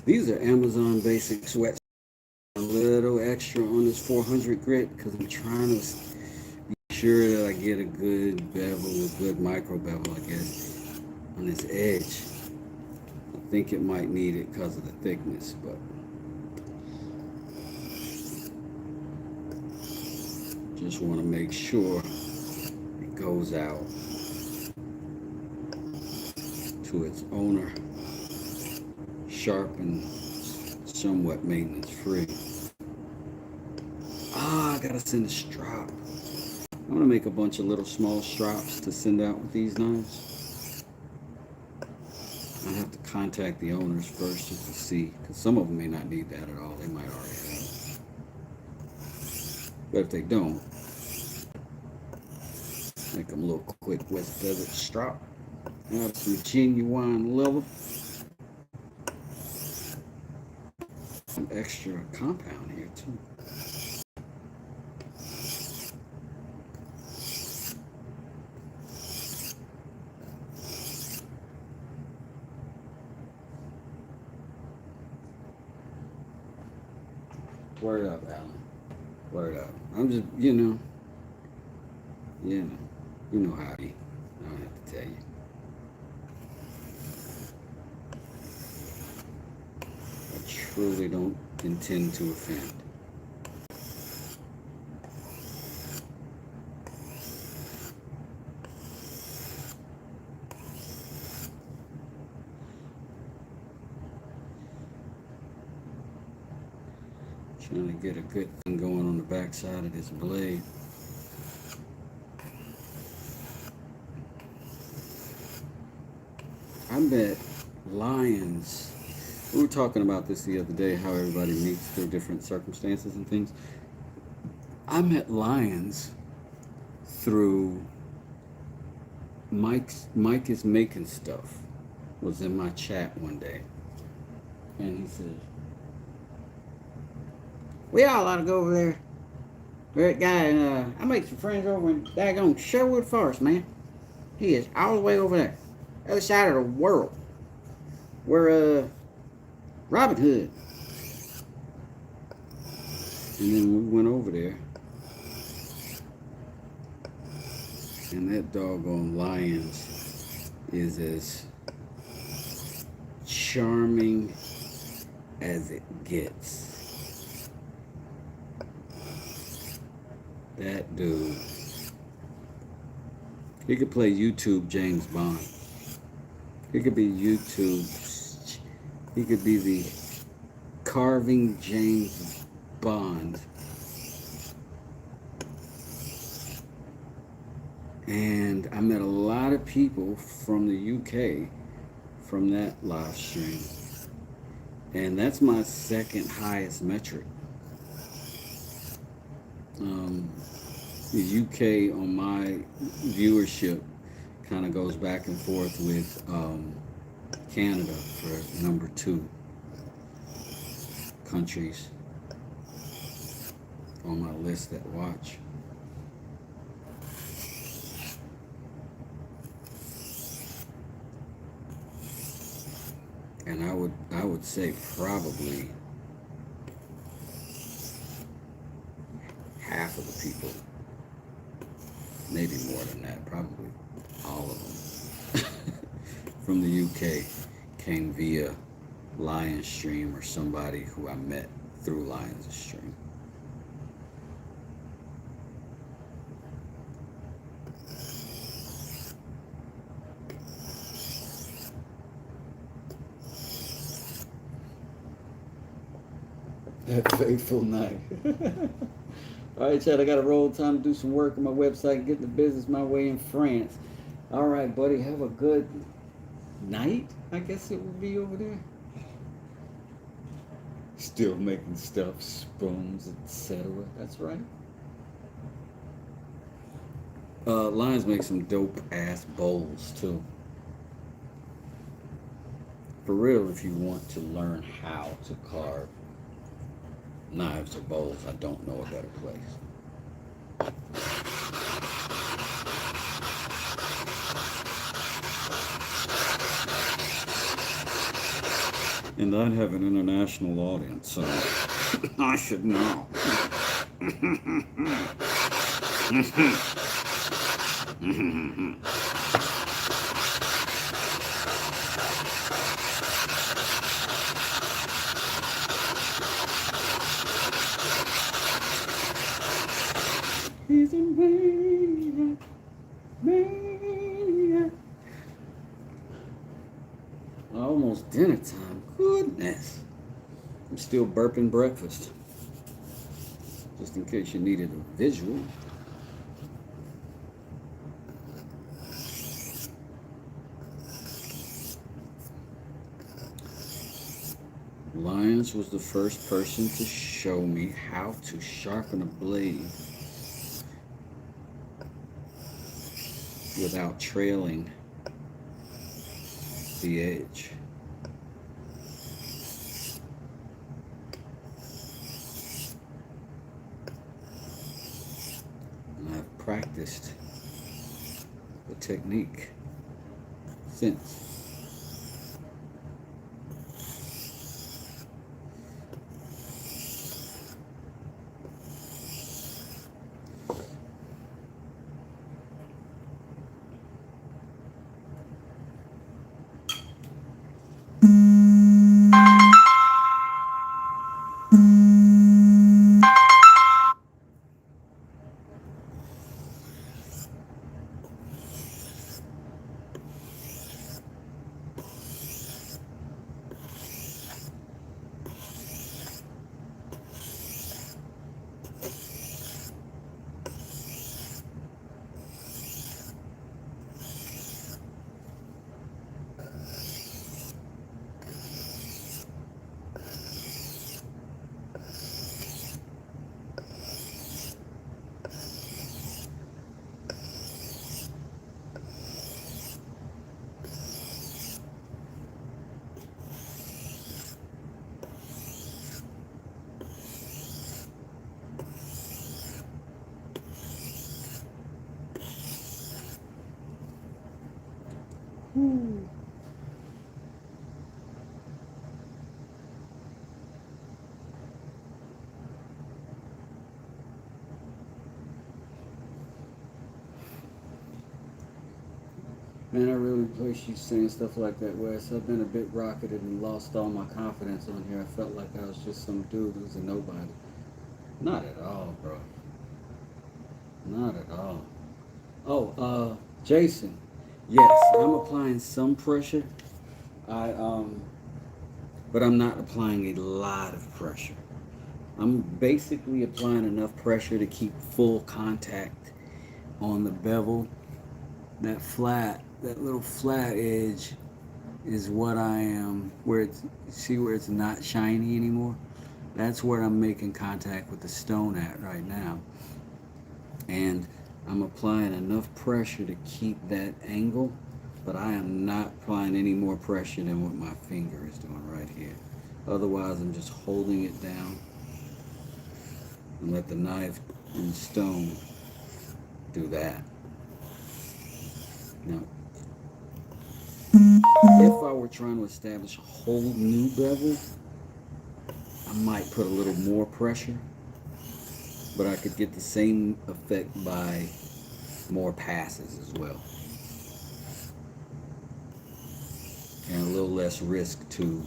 These are Amazon basic sweats. A little extra on this 400 grit because I'm trying to be sure that I get a good bevel, a good micro bevel, I guess, on this edge. I think it might need it because of the thickness, but just want to make sure it goes out to its owner sharp and somewhat maintenance free. I gotta send a strop. I'm gonna make a bunch of little small strops to send out with these knives. I have to contact the owners first just to see, because some of them may not need that at all. They might already have it. But if they don't, make them a little quick West Desert strop. Add some genuine leather. Some extra compound here too. Word up, Alan. Word up. I'm just, you know how he. I don't have to tell you. I truly don't intend to offend. Trying to get a good thing going on the back side of this blade. I met lions. We were talking about this the other day, how everybody meets through different circumstances and things. I met lions through Mike is making stuff was in my chat one day. And he said, we all ought to go over there. That guy, I make some friends over in daggone Sherwood Forest, man. He is all the way over there. Other side of the world. Where, Robin Hood. And then we went over there. And that doggone lions is as charming as it gets. That dude. He could play YouTube James Bond. He could be YouTube. He could be the carving James Bond. And I met a lot of people from the UK from that live stream. And that's my second highest metric. The UK on my viewership kind of goes back and forth with Canada for number 2 countries on my list that watch. And I would say probably half of the people, maybe more than that, probably all of them from the UK came via Lions Stream or somebody who I met through Lions Stream. that fateful night. All right, Chad, I got to roll. Time to do some work on my website, get the business my way in France. All right, buddy, have a good night, I guess it would be over there. Still making stuff, spoons, etc. That's right. Lions make some dope ass bowls too. For real, if you want to learn how to carve knives or bowls, I don't know a better place. And I'd have an international audience, so I should know. He's a maniac, maniac. Almost dinner time. Goodness. I'm still burping breakfast. Just in case you needed a visual. Lyons was the first person to show me how to sharpen a blade without trailing the edge. And I've practiced the technique since. Man, I really appreciate you saying stuff like that, Wes. I've been a bit rocketed and lost all my confidence on here. I felt like I was just some dude who's a nobody. Not at all, bro. Not at all. Oh, Jason. Yes, I'm applying some pressure. I but I'm not applying a lot of pressure. I'm basically applying enough pressure to keep full contact on the bevel. That little flat edge is what I am, where it's, see where it's not shiny anymore? That's where I'm making contact with the stone at right now. And I'm applying enough pressure to keep that angle, but I am not applying any more pressure than what my finger is doing right here. Otherwise, I'm just holding it down and let the knife and stone do that. Now, if I were trying to establish a whole new bevel, I might put a little more pressure, but I could get the same effect by more passes as well. And a little less risk to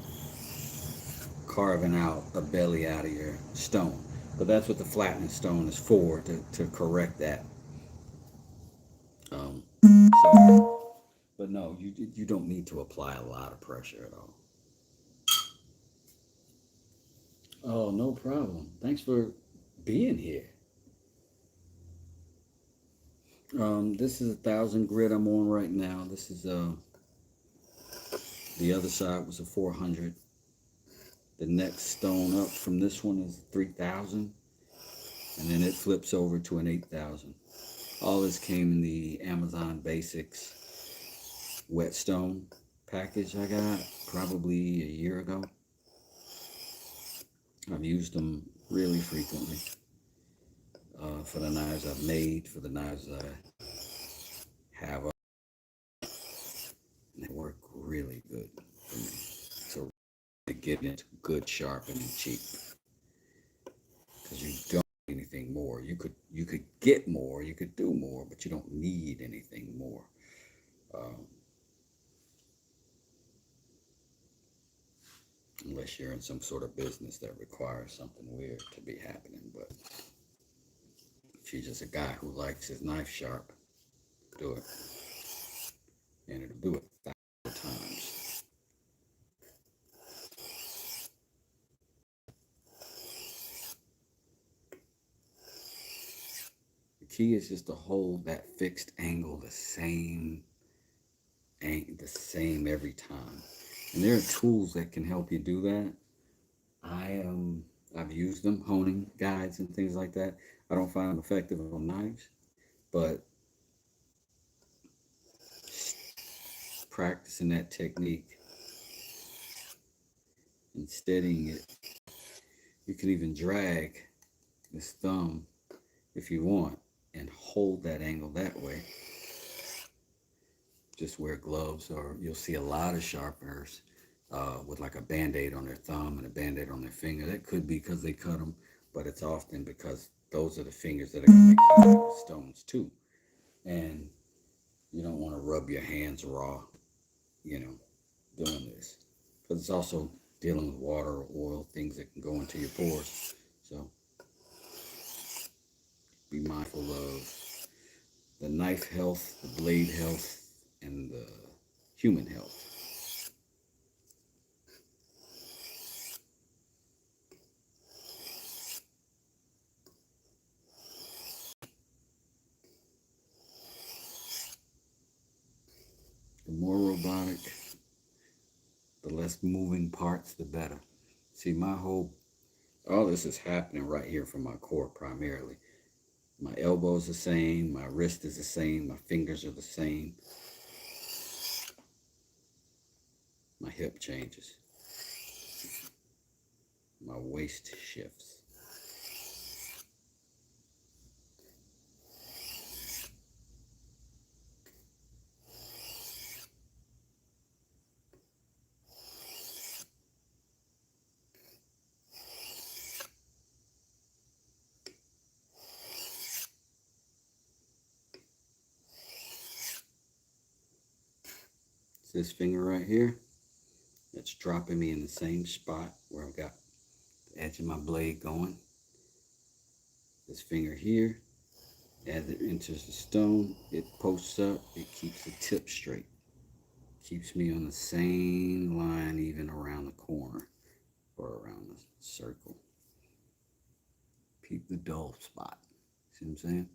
carving out a belly out of your stone. But that's what the flattening stone is for, to correct that. But no, you don't need to apply a lot of pressure at all. Oh, no problem. Thanks for being here. This is 1,000 grit I'm on right now. This is the other side was a 400. The next stone up from this one is 3,000, and then it flips over to an 8,000. All this came in the Amazon Basics whetstone package I got probably a year ago. I've used them really frequently for the knives I've made, for the knives I have. They work really good for me. So to get into good sharpening cheap, because you don't need anything more. You could get more, you could do more, but you don't need anything more. Unless you're in some sort of business that requires something weird to be happening. But if you're just a guy who likes his knife sharp, do it. And it'll do it 1,000 times. The key is just to hold that fixed angle the same every time. And there are tools that can help you do that. I've used them, honing guides and things like that. I don't find them effective on knives, but practicing that technique and steadying it, you can even drag this thumb if you want and hold that angle that way. Just wear gloves, or you'll see a lot of sharpeners with like a band-aid on their thumb and a band-aid on their finger. That could be because they cut them, but it's often because those are the fingers that are going to be cut with stones too. And you don't want to rub your hands raw, doing this. Because it's also dealing with water or oil, things that can go into your pores. So be mindful of the knife health, the blade health, and the human health. The more robotic, the less moving parts, the better. See, all this is happening right here from my core primarily. My elbow is the same, my wrist is the same, my fingers are the same. My hip changes. My waist shifts. It's this finger right here that's dropping me in the same spot where I've got the edge of my blade going. This finger here, as it enters the stone, it posts up, it keeps the tip straight. Keeps me on the same line even around the corner or around the circle. Keep the dull spot. See what I'm saying?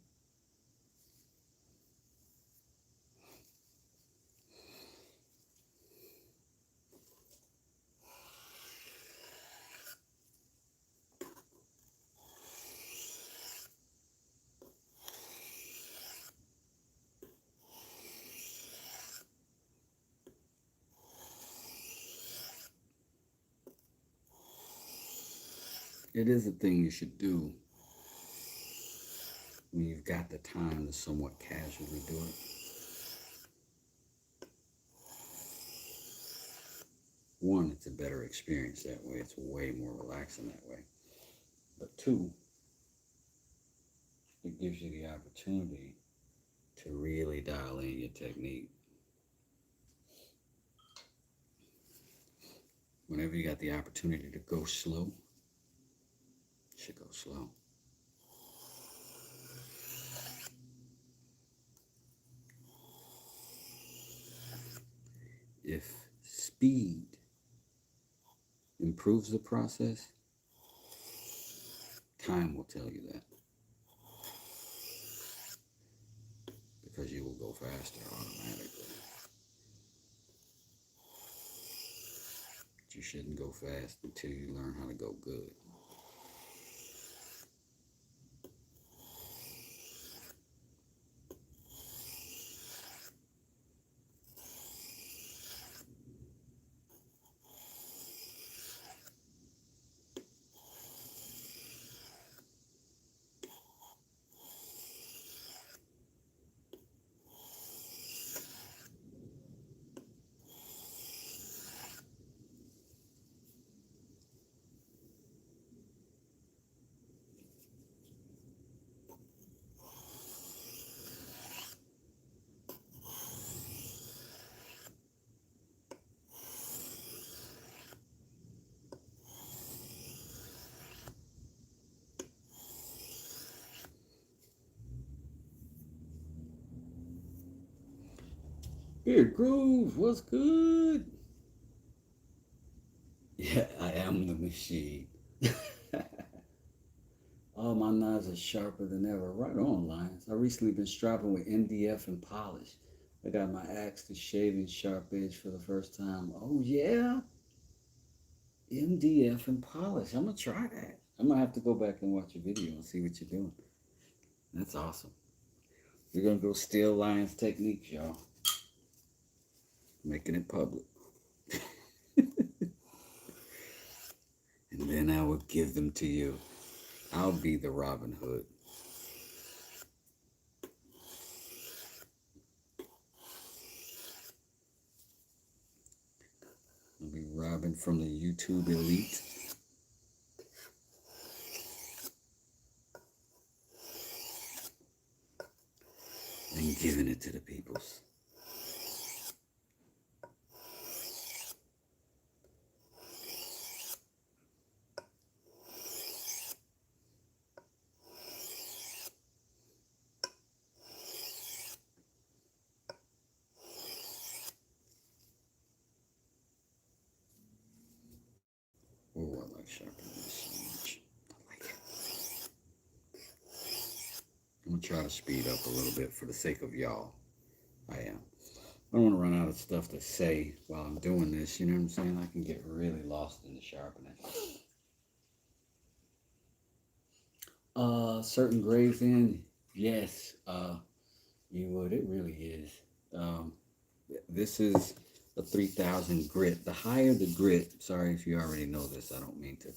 It is a thing you should do when you've got the time to somewhat casually do it. One, it's a better experience that way. It's way more relaxing that way. But two, it gives you the opportunity to really dial in your technique. Whenever you got the opportunity to go slow, you should go slow. If speed improves the process, Time will tell you that. Because you will go faster automatically. But you shouldn't go fast until you learn how to go good. Beard Groove, what's good? Yeah, I am the machine. All my knives are sharper than ever. Right on, Lions. I recently been strapping with MDF and polish. I got my axe to shaving sharp edge for the first time. Oh yeah, MDF and polish. I'm gonna try that. I'm gonna have to go back and watch a video and see what you're doing. That's awesome. We're gonna go steal Lions techniques, y'all. Making it public. And then I will give them to you. I'll be the Robin Hood. I'll be Robin from the YouTube elite. And giving it to the peoples. Oh, I like sharpening this so much. I like it. I'm gonna try to speed up a little bit for the sake of y'all. I am. I don't want to run out of stuff to say while I'm doing this. You know what I'm saying? I can get really lost in the sharpening. Certain grades in, yes. You would. It really is. This is a 3000 grit. The higher the grit, sorry if you already know this, I don't mean to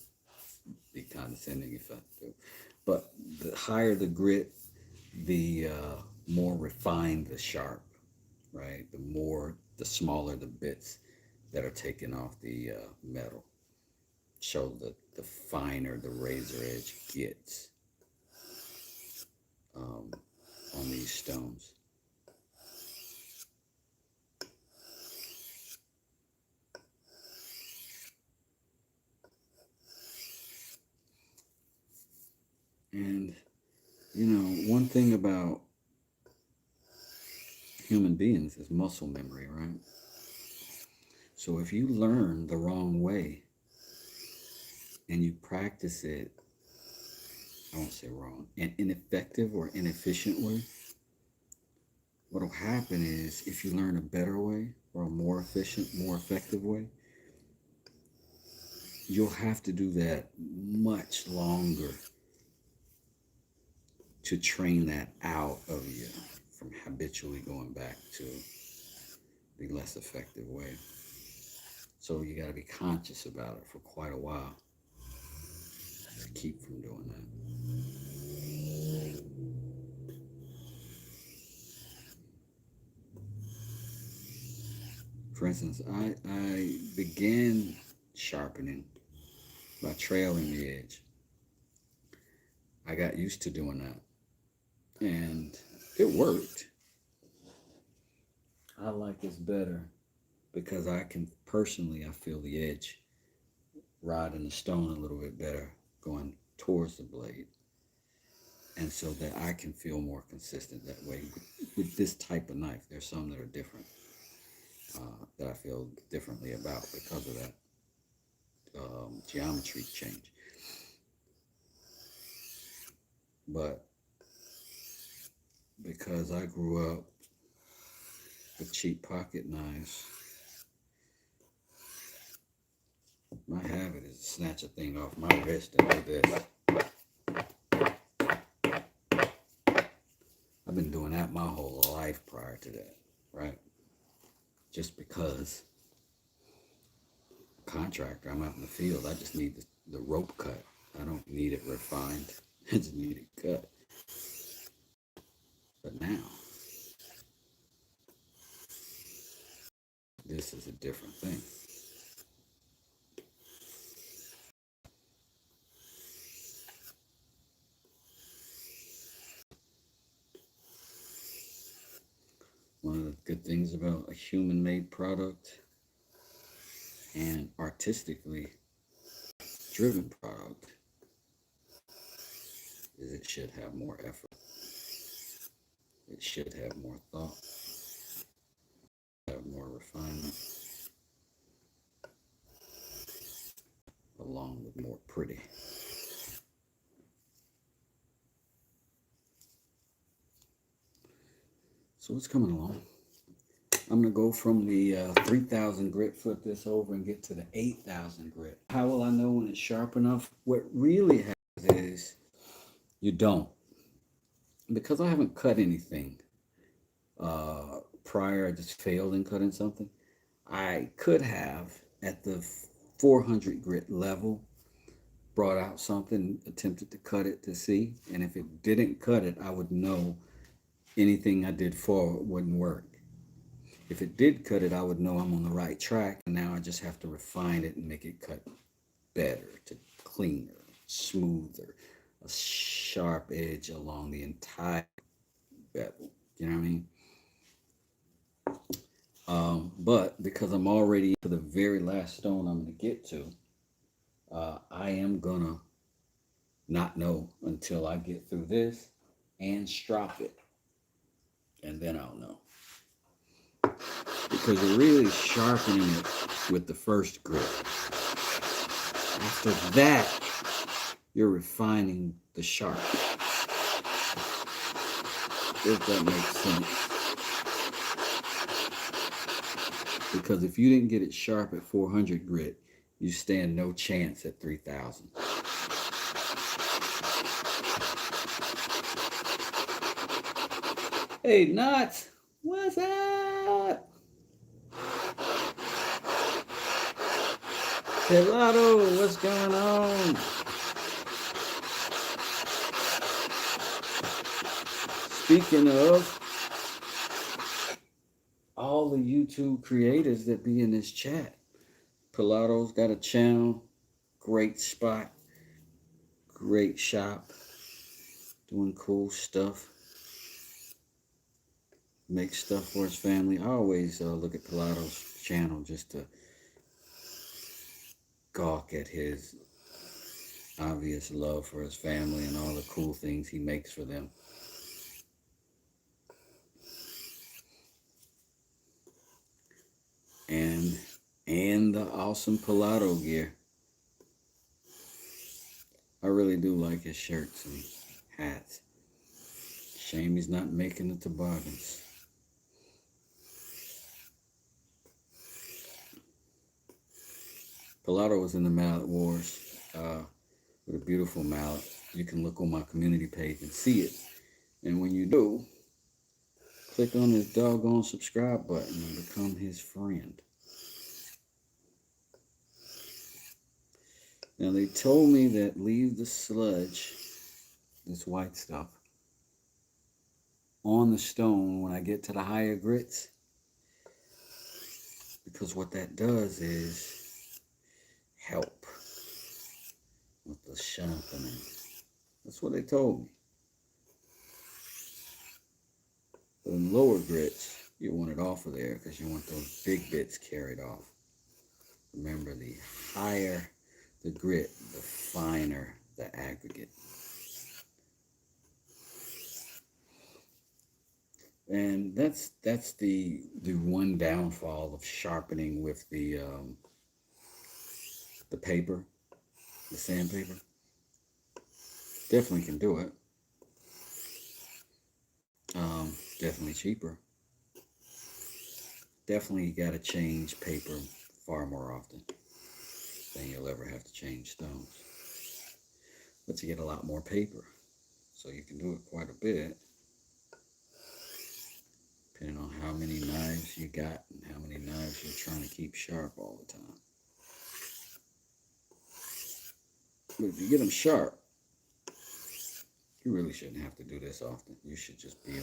be condescending if I do, but the higher the grit, the more refined the sharp, right? The smaller the bits that are taken off the metal. So the finer the razor edge gets on these stones. And, you know, one thing about human beings is muscle memory, right? So if you learn the wrong way and you practice it, I won't say wrong, an ineffective or inefficient way, what'll happen is if you learn a better way or a more efficient, more effective way, you'll have to do that much longer to train that out of you from habitually going back to the less effective way. So you got to be conscious about it for quite a while to keep from doing that. For instance, I began sharpening by trailing the edge. I got used to doing that, and it worked. I like this better because I feel the edge riding the stone a little bit better going towards the blade. And so that I can feel more consistent that way with this type of knife. There's some that are different, that I feel differently about because of that geometry change. But because I grew up with cheap pocket knives, my habit is to snatch a thing off my wrist and do this. I've been doing that my whole life prior to that, right? Just because contractor, I'm out in the field, I just need the rope cut. I don't need it refined. I just need it cut. But now, this is a different thing. One of the good things about a human-made product and artistically driven product is it should have more effort. It should have more thought, have more refinement, along with more pretty. So it's coming along. I'm gonna go from the 3,000 grit, flip this over and get to the 8,000 grit. How will I know when it's sharp enough? What really happens is you don't. Because I haven't cut anything prior, I just failed in cutting something. I could have, at the 400 grit level, brought out something, attempted to cut it to see, and if it didn't cut it, I would know anything I did forward wouldn't work. If it did cut it, I would know I'm on the right track, and now I just have to refine it and make it cut better, to cleaner, smoother, a sharp edge along the entire bevel. You know what I mean? But because I'm already to the very last stone I'm going to get to, I am going to not know until I get through this and strop it. And then I'll know. Because you're really sharpening it with the first grit. After that, you're refining the sharp. If that makes sense. Because if you didn't get it sharp at 400 grit, you stand no chance at 3,000. Hey, Knots, what's up? Hello, what's going on? Speaking of, all the YouTube creators that be in this chat, Pilato's got a channel, great spot, great shop, doing cool stuff, make stuff for his family. I always look at Pilato's channel just to gawk at his obvious love for his family and all the cool things he makes for them. And the awesome Pilato gear. I really do like his shirts and hats. Shame he's not making the toboggans. Pilato was in the Mallet Wars with a beautiful mallet. You can look on my community page and see it. And when you do, click on his doggone subscribe button and become his friend. Now they told me that leave the sludge, this white stuff, on the stone when I get to the higher grits. Because what that does is help with the sharpening. That's what they told me. But in lower grits, you want it off of there because you want those big bits carried off. Remember, the higher the grit, the finer the aggregate. And that's the one downfall of sharpening with the paper, the sandpaper. Definitely can do it, Definitely cheaper. Definitely got to change paper far more often than you'll ever have to change stones. But you get a lot more paper, so you can do it quite a bit, depending on how many knives you got and how many knives you're trying to keep sharp all the time. But if you get them sharp, you really shouldn't have to do this often. You should just be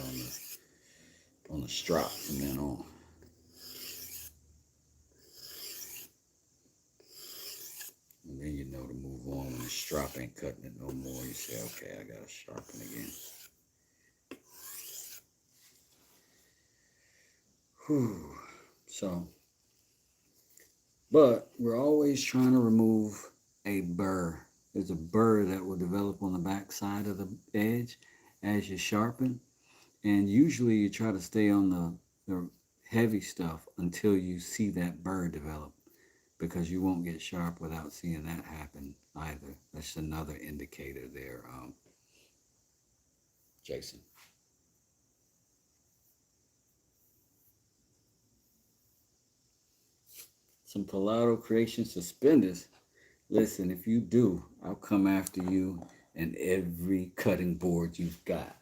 on the strop from then on. And then you know to move on when the strop ain't cutting it no more. You say, okay, I gotta sharpen again. Whew. So, but we're always trying to remove a burr. There's a burr that will develop on the back side of the edge as you sharpen. And usually you try to stay on the heavy stuff until you see that burr develop, because you won't get sharp without seeing that happen either. That's another indicator there, Jason. Some Pilato Creation suspenders. Listen, if you do, I'll come after you and every cutting board you've got.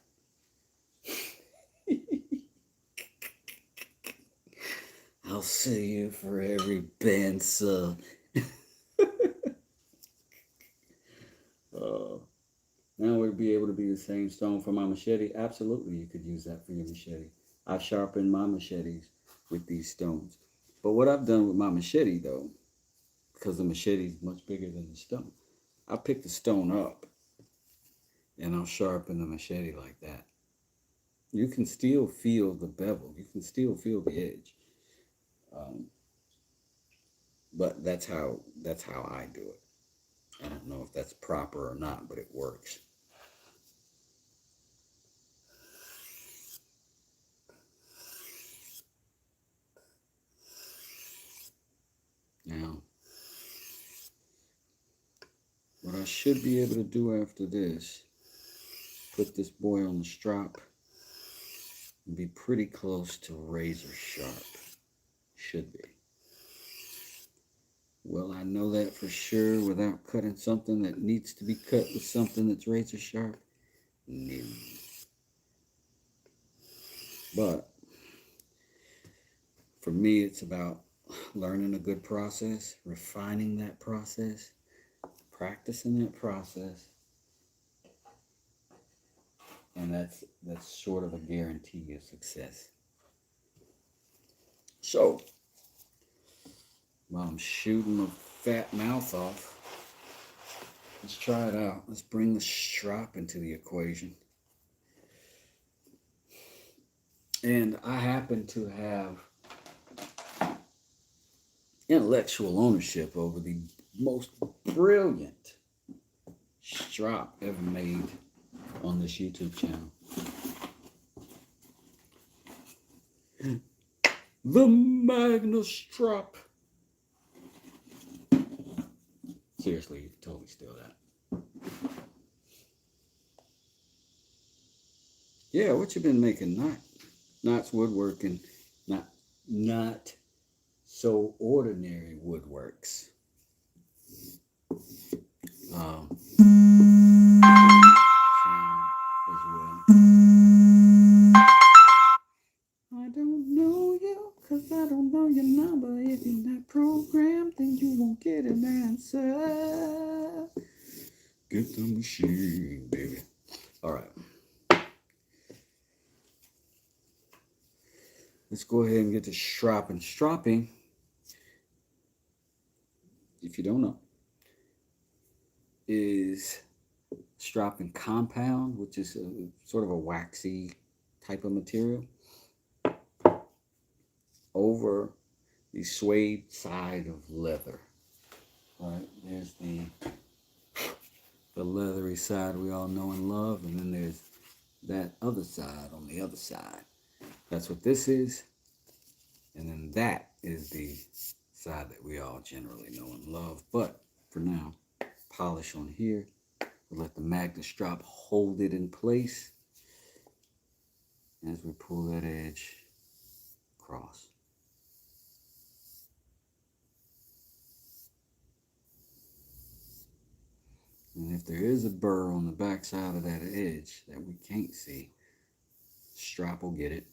I'll sue you for every band sub. Now would it be able to be the same stone for my machete? Absolutely, you could use that for your machete. I sharpen my machetes with these stones. But what I've done with my machete, though, because the machete is much bigger than the stone, I pick the stone up and I'll sharpen the machete like that. You can still feel the bevel. You can still feel the edge. But that's how I do it. I don't know if that's proper or not, but it works. Now, what I should be able to do after this, put this boy on the strop and be pretty close to razor sharp. Should be. Well, I know that for sure without cutting something that needs to be cut with something that's razor sharp. No. But for me, it's about learning a good process, refining that process, practicing that process, and that's sort of a guarantee of success. So, while I'm shooting my fat mouth off, let's try it out. Let's bring the strop into the equation. And I happen to have intellectual ownership over the most brilliant strop ever made on this YouTube channel. The Magna Strop. Seriously, you can totally steal that. Yeah, what you been making? Knott's Woodworking, not so ordinary woodworks. As well. I don't know you, cause I don't know your number. If you're not programmed, then you won't get an answer. Get the machine, baby. All right. Let's go ahead and get to stropping. Stropping, if you don't know, is stropping compound, which is sort of a waxy type of material, over the suede side of leather. All right, there's the leathery side we all know and love, and then there's that other side on the other side. That's what this is, and then that is the side that we all generally know and love. But for now, polish on here. We'll let the Magna Strop hold it in place, as we pull that edge across. And if there is a burr on the back side of that edge that we can't see, strap will get it.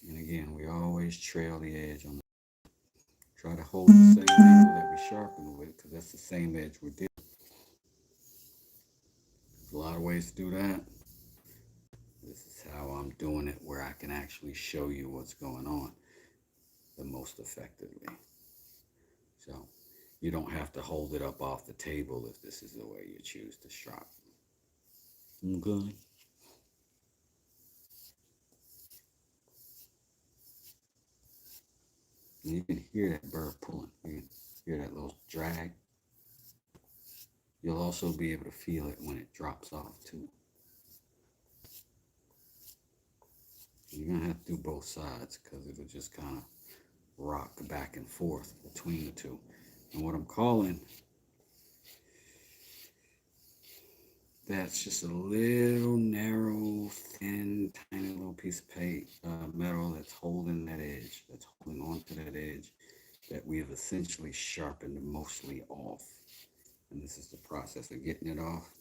And again, we always trail the edge on the, try to hold the same angle that we sharpened with, because that's the same edge we're dealing with. There's a lot of ways to do that. This is how I'm doing it, where I can actually show you what's going on the most effectively. So you don't have to hold it up off the table if this is the way you choose to strap. Okay. And you can hear that burr pulling. You can hear that little drag. You'll also be able to feel it when it drops off too. You're going to have to do both sides because it'll just kind of rock back and forth between the two. And what I'm calling, that's just a little narrow, thin, tiny little piece of metal that's holding that edge, that's holding on to that edge that we have essentially sharpened mostly off. And this is the process of getting it off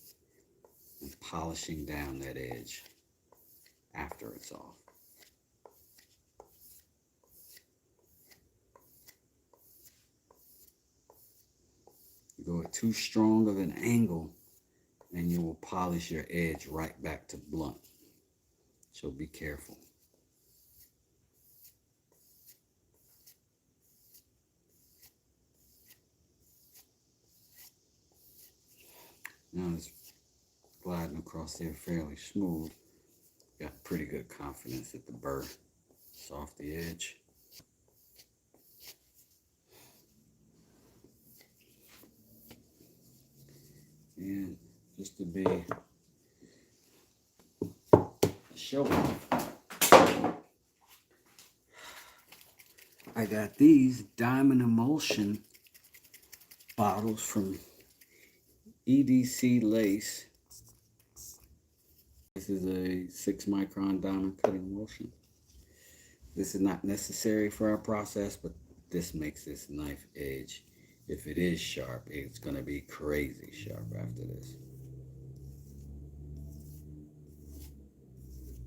and polishing down that edge after it's off. You go at too strong of an angle and you will polish your edge right back to blunt. So be careful. Now it's gliding across there fairly smooth. Got pretty good confidence that the burr is off the edge. And just to be a show off, I got these diamond emulsion bottles from EDC Lace. This is a 6 micron diamond cutting emulsion. This is not necessary for our process, but this makes this knife edge, if it is sharp, it's going to be crazy sharp after this.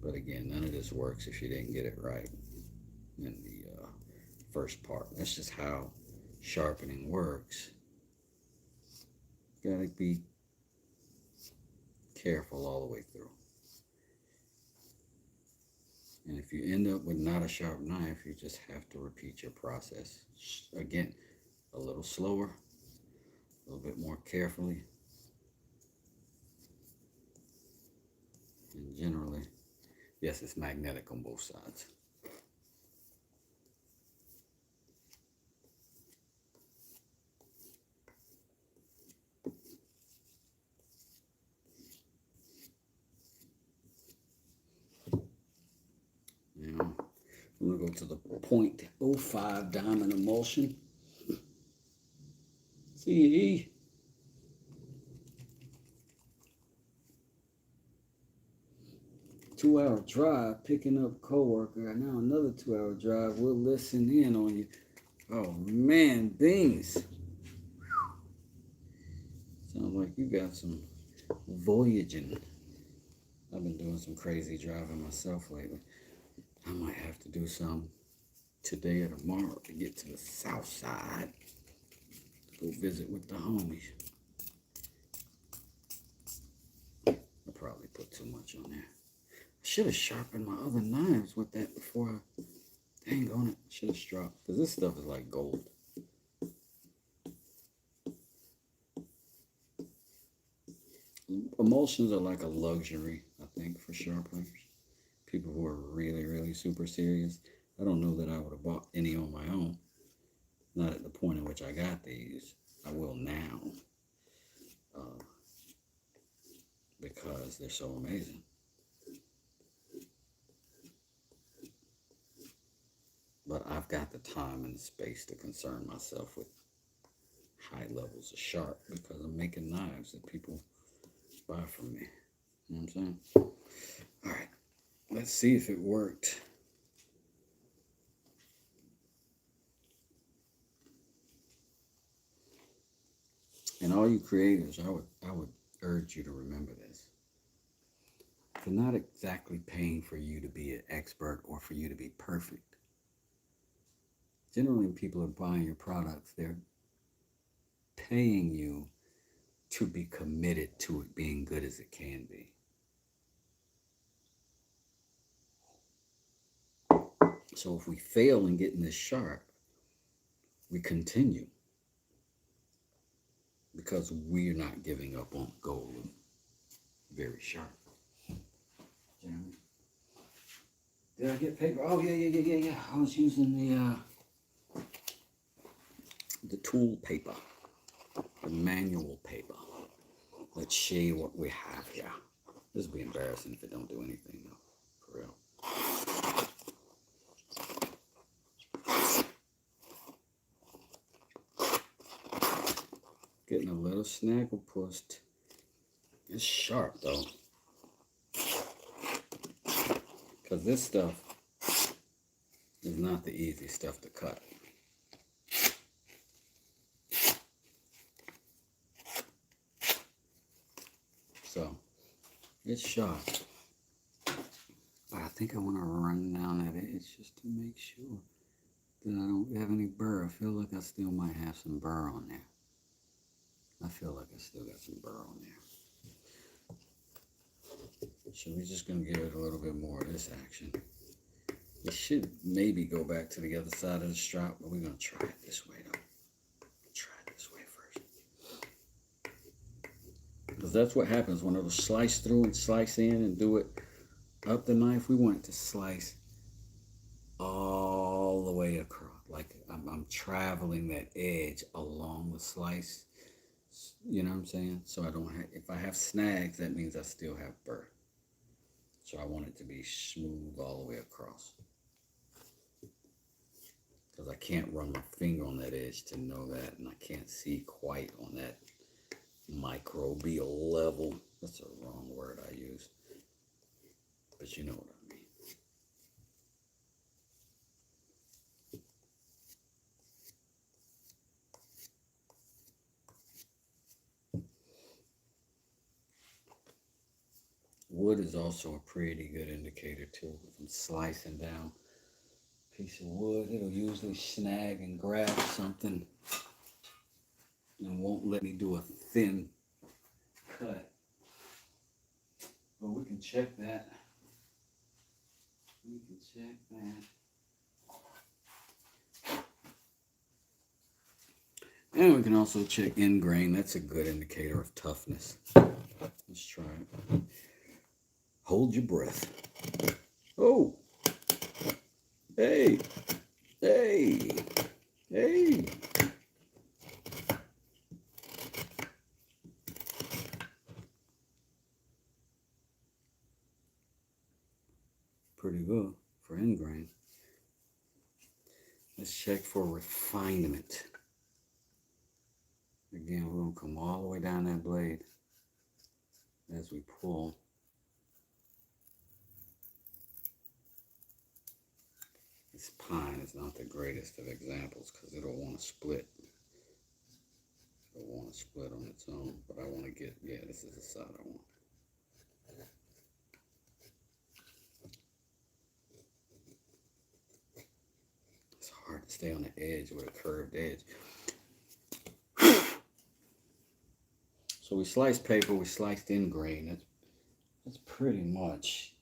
But again, none of this works if you didn't get it right in the first part. That's just how sharpening works. Gotta be careful all the way through. And if you end up with not a sharp knife, you just have to repeat your process. Again, a little slower, a little bit more carefully. And generally, yes, it's magnetic on both sides. Now, I'm going to go to the 0.05 diamond emulsion. CE. Two-hour drive, picking up coworker. Now another 2-hour drive. We'll listen in on you. Oh man, beans. Sounds like you got some voyaging. I've been doing some crazy driving myself lately. I might have to do some today or tomorrow to get to the south side. Go visit with the homies. I probably put too much on there. I should have sharpened my other knives with that before I, dang on it, I should have struck. Because this stuff is like gold. Emulsions are like a luxury, I think, for sharpeners. People who are really, really super serious. I don't know that I would have bought any on my own. Not at the point at which I got these. I will now. Because they're so amazing. But I've got the time and the space to concern myself with high levels of sharp because I'm making knives that people buy from me. You know what I'm saying? All right, let's see if it worked. And all you creators, I would urge you to remember this. They're not exactly paying for you to be an expert or for you to be perfect. Generally, when people are buying your products, they're paying you to be committed to it being good as it can be. So if we fail in getting this sharp, we continue because we're not giving up on gold very sharp. Jeremy? Did I get paper? Oh, yeah. I was using the tool paper, the manual paper. Let's see what we have here. This will be embarrassing if it don't do anything, though, for real. Getting a little snaggle pushed. It's sharp, though. Because this stuff is not the easy stuff to cut. So, it's sharp. But I think I want to run down that edge just to make sure that I don't have any burr. I feel like I still might have some burr on there. I feel like I still got some burr on there. So we're just going to give it a little bit more of this action. It should maybe go back to the other side of the strap, but we're going to try it this way, though. Try it this way first. Because that's what happens when it'll slice through and slice in and do it up the knife. We want it to slice all the way across. Like I'm traveling that edge along the slice. You know what I'm saying? So I don't have, if I have snags, that means I still have burr. So I want it to be smooth all the way across. Because I can't run my finger on that edge to know that, and I can't see quite on that microbial level. That's a wrong word I used. But you know what I mean. Wood is also a pretty good indicator too. If I'm slicing down a piece of wood, it'll usually snag and grab something and won't let me do a thin cut. But we can check that. We can check that. And we can also check end grain. That's a good indicator of toughness. Let's try it. Hold your breath. Oh. Hey. Hey. Hey. Pretty good for end grain. Let's check for refinement. Again, we're going to come all the way down that blade as we pull. This pine is not the greatest of examples because it'll want to split. It'll want to split on its own, but I want to get, yeah, this is the side I want. It's hard to stay on the edge with a curved edge. So we sliced paper, we sliced end grain. That's pretty much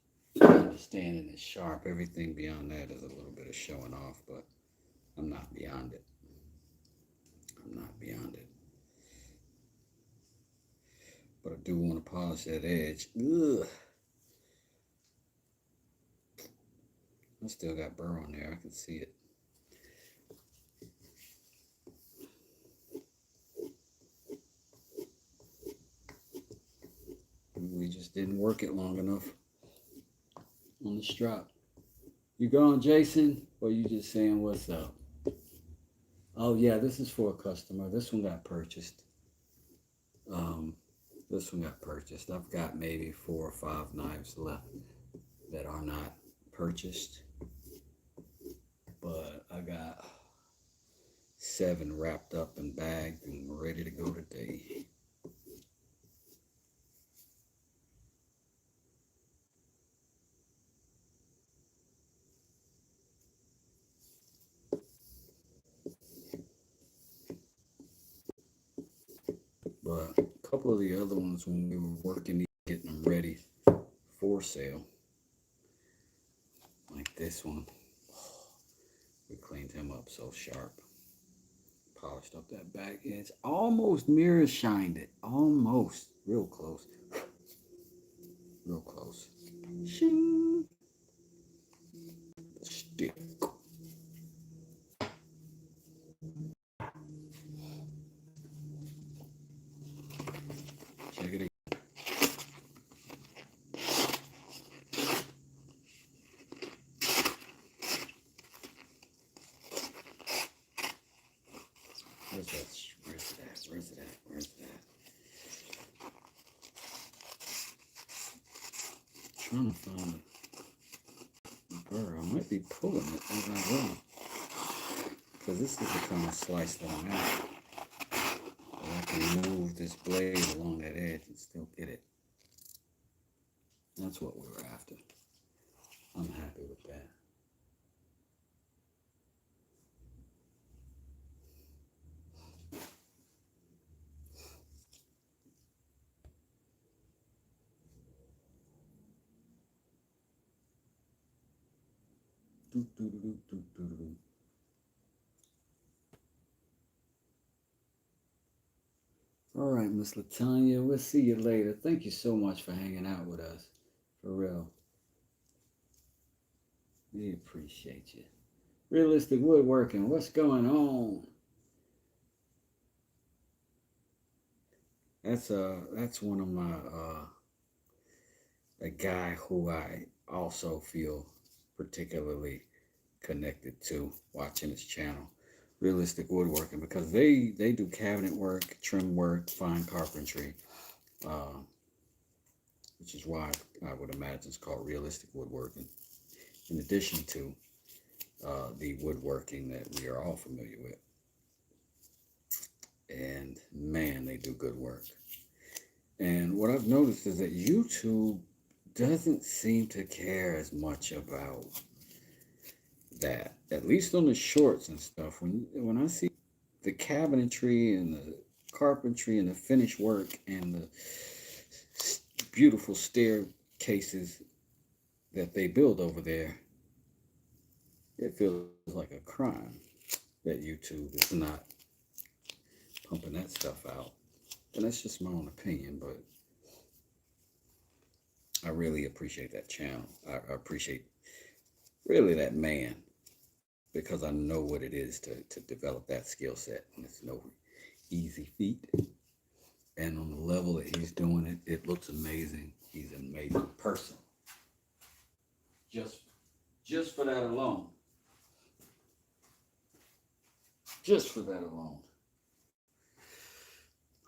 understanding it's sharp. Everything beyond that is a little bit of showing off, but I'm not beyond it. I'm not beyond it. But I do want to polish that edge. Ugh. I still got burr on there. I can see it. We just didn't work it long enough on the strap. You gone, Jason? Or you just saying what's up? Oh yeah, this is for a customer. This one got purchased. Um, this one got purchased. I've got maybe 4 or 5 knives left that are not purchased, but I got 7 wrapped up and bagged and ready to go today. But a couple of the other ones, when we were working, getting them ready for sale, like this one, we cleaned him up so sharp. Polished up that back edge. Almost mirror shined it. Almost. Real close. Real close. Shing. Stick. Check it out. Where's that? Where's that? Where's that? Where's that? Trying to find the burr. I might be pulling it as I go. Because this is the kind of slice that I'm at. But I can move this blade along that edge and still get it. That's what we were after. I'm happy with that. Do, do, do, do, do, do. All right, Miss Latanya, we'll see you later. Thank you so much for hanging out with us. For real. We appreciate you. Realistic Woodworking, what's going on? That's one of my a guy who I also feel particularly connected to watching his channel, Realistic Woodworking, because they do cabinet work, trim work, fine carpentry, which is why I would imagine it's called Realistic Woodworking. In addition to the woodworking that we are all familiar with. And man, they do good work. And what I've noticed is that YouTube doesn't seem to care as much about that, at least on the shorts and stuff. When I see the cabinetry and the carpentry and the finished work and the beautiful staircases that they build over there, it feels like a crime that YouTube is not pumping that stuff out. And that's just my own opinion, but I really appreciate that channel. I appreciate really that man, because I know what it is to develop that skill set. And it's no easy feat. And on the level that he's doing it, it looks amazing. He's an amazing person. Just for that alone. Just for that alone.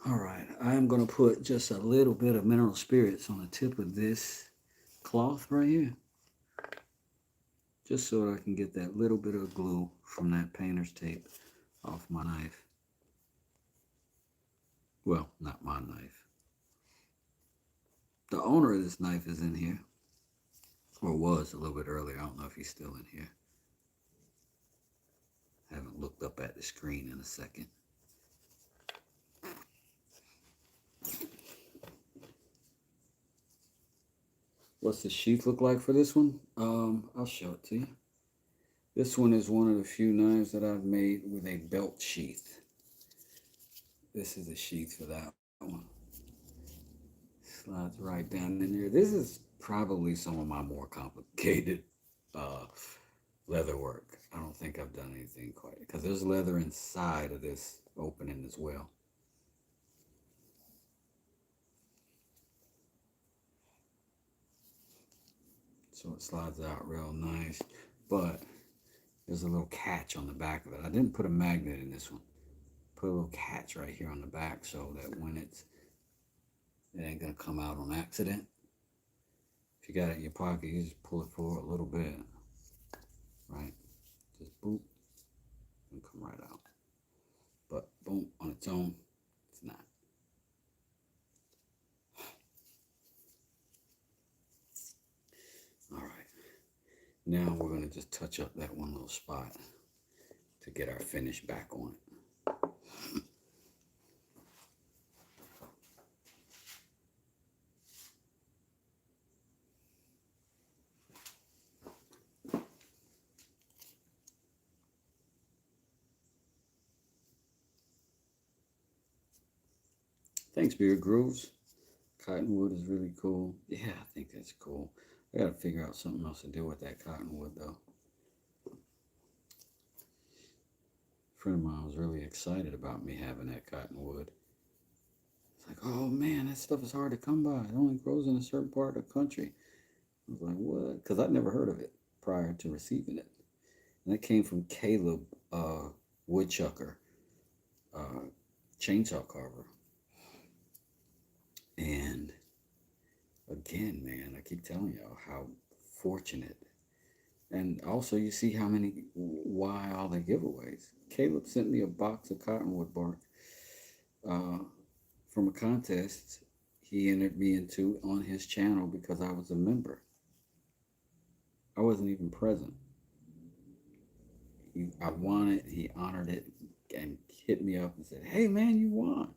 All right, I'm going to put just a little bit of mineral spirits on the tip of this cloth right here, just so that I can get that little bit of glue from that painter's tape off my knife. Well, not my knife. The owner of this knife is in here, or was a little bit earlier. I don't know if he's still in here. Haven't looked up at the screen in a second. What's the sheath look like for this one? I'll show it to you. This one is one of the few knives that I've made with a belt sheath. This is a sheath for that one. Slides right down in there. This is probably some of my more complicated leather work. I don't think I've done anything quite, because there's leather inside of this opening as well. So it slides out real nice. But There's a little catch on the back of it. I didn't put a magnet in this one. Put a little catch right here on the back so that when it ain't gonna come out on accident. If you got it in your pocket, you just pull it forward a little bit, right? Just boop, and come right out. But boom, on its own, it's not. All right, now we're gonna just touch up that one little spot to get our finish back on it. Thanks, Beard Grooves. Cottonwood is really cool. Yeah, I think that's cool. I gotta figure out something else to do with that cottonwood though. A friend of mine was really excited about me having that cottonwood. It's like, oh man, that stuff is hard to come by. It only grows in a certain part of the country. I was like, what? Because I'd never heard of it prior to receiving it. And that came from Caleb Woodchucker, chainsaw carver. And again, man, I keep telling y'all how fortunate. And also, you see why all the giveaways. Caleb sent me a box of cottonwood bark from a contest he entered me into on his channel because I was a member. I wasn't even present. I won it. He honored it and hit me up and said, hey, man, you won.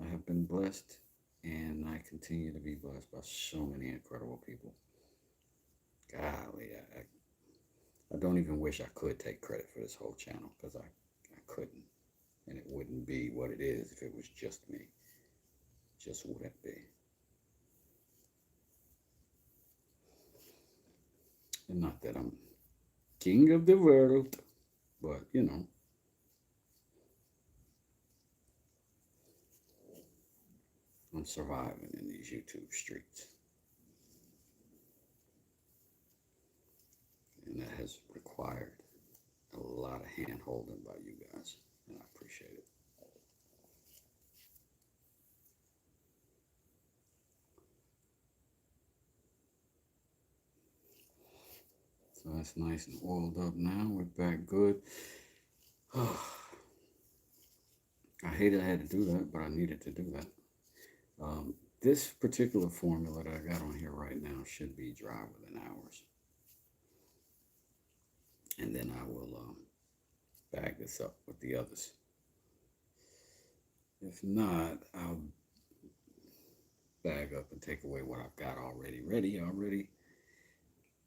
I have been blessed, and I continue to be blessed by so many incredible people. Golly, I don't even wish I could take credit for this whole channel because I couldn't. And it wouldn't be what it is if it was just me. Just wouldn't be. And not that I'm king of the world, but you know. I'm surviving in these YouTube streets. And that has required a lot of hand holding by you guys, and I appreciate it. So that's nice and oiled up now. We're back good. I hated I had to do that, but I needed to do that. This particular formula that I got on here right now should be dry within hours. And then I will bag this up with the others. If not, I'll bag up and take away what I've got ready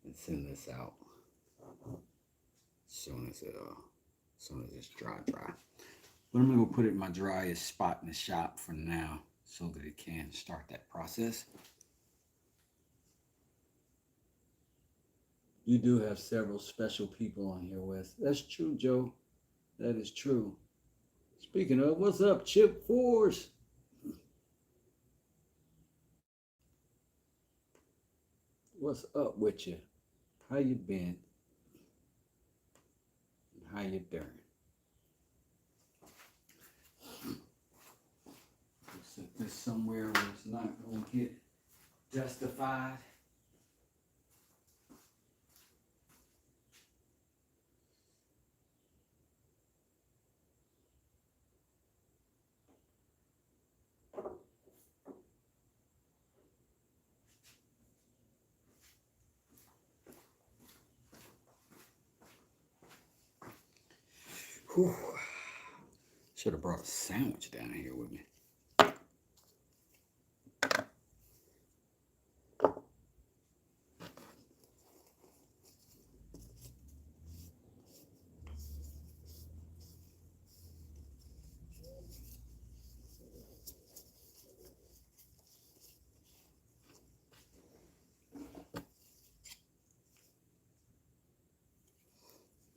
and send this out as soon as it's dry. But I'm gonna go put it in my driest spot in the shop for now so that it can start that process. You do have several special people on here, Wes. That's true, Joe. That is true. Speaking of, what's up, Chip Force? What's up with you? How you been? How you doing? Set this somewhere where it's not going to get justified. Whew. Should have brought a sandwich down here with me.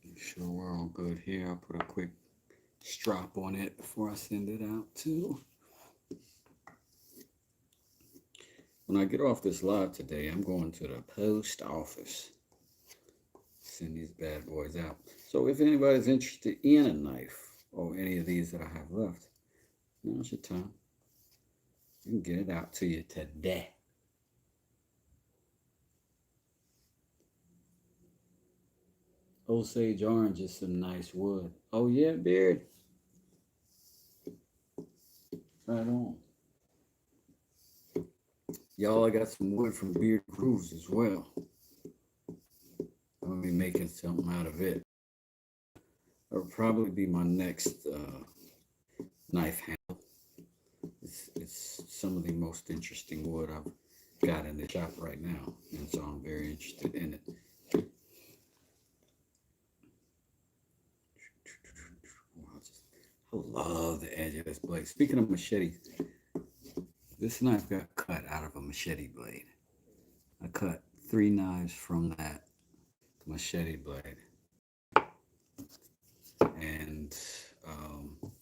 Make sure we're all good here. I'll put a quick strop on it before I send it out too. When I get off this live today, I'm going to the post office send these bad boys out. So if anybody's interested in a knife or any of these that I have left, now's your time. I can get it out to you today. Osage orange is some nice wood. Oh yeah, Beard. Right on. Y'all, I got some wood from Beard Grooves as well. I'm gonna be making something out of it. It'll probably be my next knife handle. It's some of the most interesting wood I've got in the shop right now, and so I'm very interested in it. I love the edge of this blade. Speaking of machetes, this knife got cut out of a machete blade. I cut 3 knives from that machete blade. And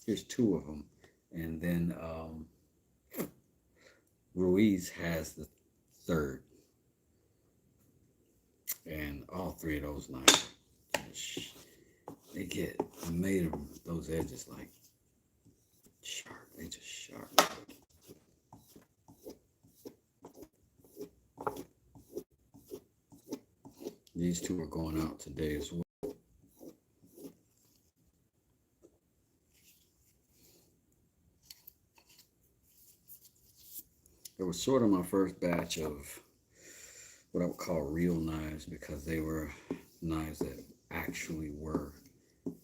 here's 2 of them. And then Ruiz has the 3rd. And all 3 of those knives, they get made them, those edges like sharp. They just sharp. These 2 are going out today as well. It was sort of my first batch of what I would call real knives, because they were knives that actually were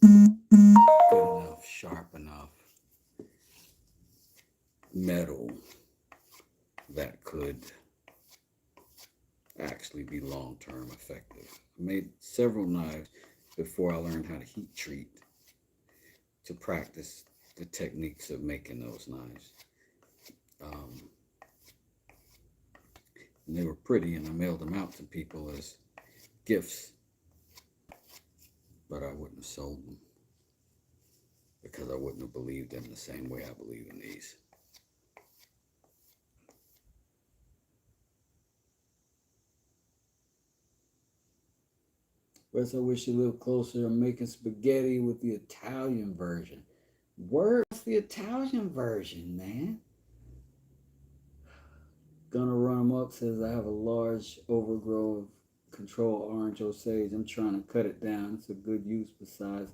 good enough, sharp enough metal that could actually be long-term effective. I made several knives before I learned how to heat treat to practice the techniques of making those knives. And they were pretty, and I mailed them out to people as gifts, but I wouldn't have sold them because I wouldn't have believed in the same way I believe in these. Wes, I wish you lived closer. I'm making spaghetti with the Italian version. Where's the Italian version, man? Gonna Run 'em Up says I have a large overgrow of control orange Osage. I'm trying to cut it down. It's a good use besides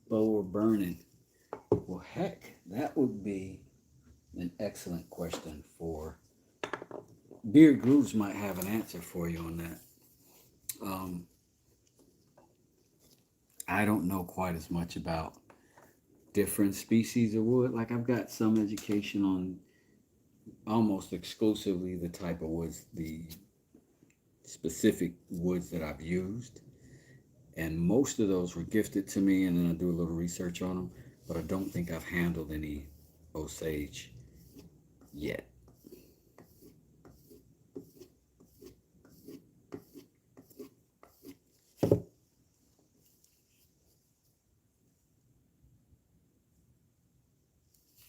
bow or burning. Well, heck, that would be an excellent question for Beard Grooves. Might have an answer for you on that. I don't know quite as much about different species of wood. Like, I've got some education on almost exclusively the type of woods, the specific woods that I've used. And most of those were gifted to me, and then I do a little research on them. But I don't think I've handled any Osage yet.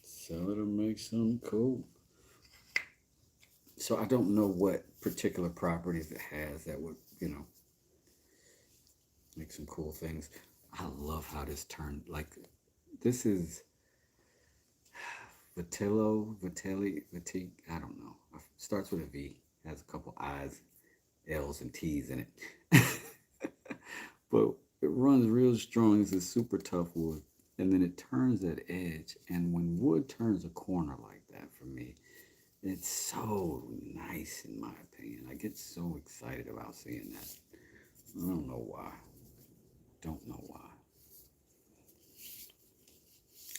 So it'll make something cool. So I don't know what particular properties it has that would, make some cool things. I love how this turned. Like, this is Vitelli, I don't know. It starts with a V, has a couple I's, L's, and T's in it. But it runs real strong. It's a super tough wood. And then it turns that edge. And when wood turns a corner like that, for me, it's so nice, in my opinion. I get so excited about seeing that. I don't know why. Don't know why.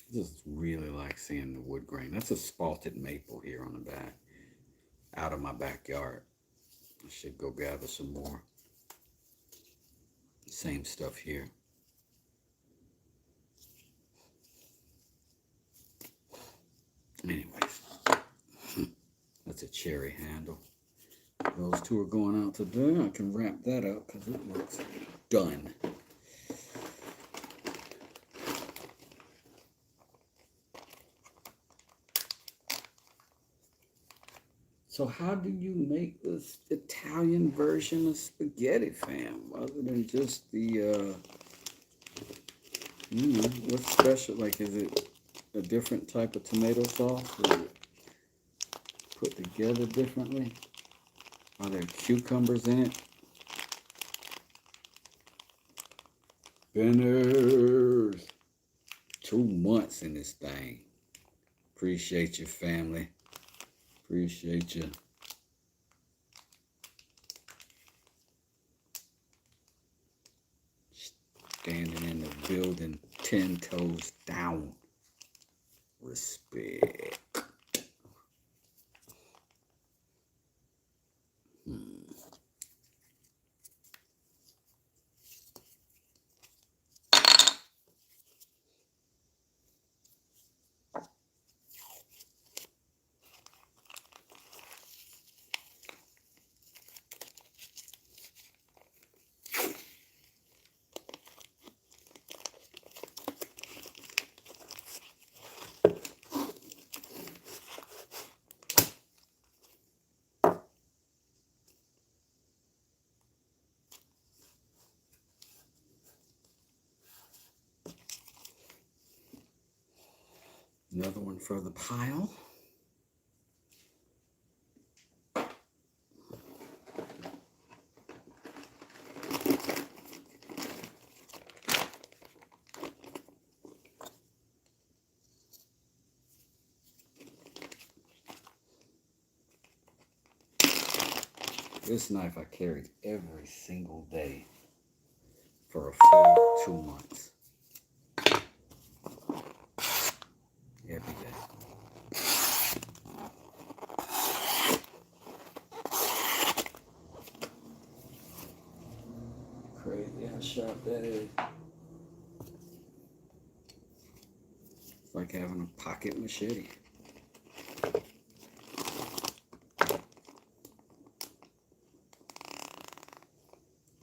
I just really like seeing the wood grain. That's a spalted maple here on the back, out of my backyard. I should go gather some more. Same stuff here. Anyways, that's a cherry handle. Those 2 are going out today. I can wrap that up because it looks done. So how do you make this Italian version of spaghetti, fam? Other than just the, what's special? Like, is it a different type of tomato sauce? Is it put together differently? Are there cucumbers in it? Spinners. 2 months in this thing. Appreciate you, family. Appreciate you. Standing in the building, 10 toes down. Respect. Another one for the pile. This knife I carried every single day for a full 2 months. Every day. Crazy how sharp that is. It's like having a pocket machete.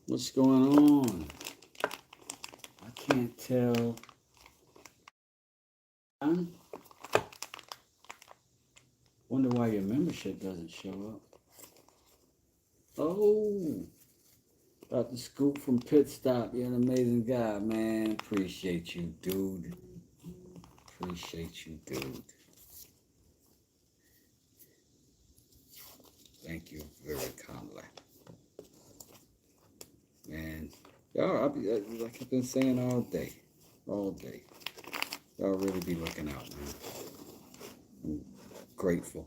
What's going on? I can't tell. Wonder why your membership doesn't show up. Oh, Dr. Scoop from Pit Stop. You're an amazing guy, man. Appreciate you, dude. Appreciate you, dude. Thank you very kindly. Man, y'all, like I've been saying all day. Y'all really be looking out, man. I'm grateful.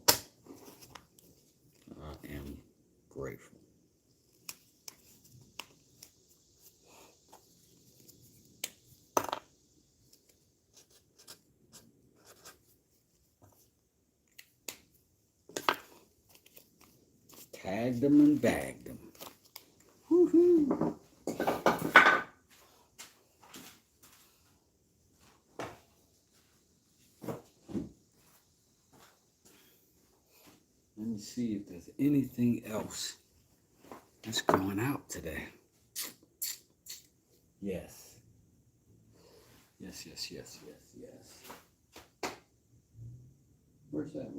I am grateful. Tagged them and bagged them. Woohoo! Let me see if there's anything else that's going out today. Yes. Yes. Where's that?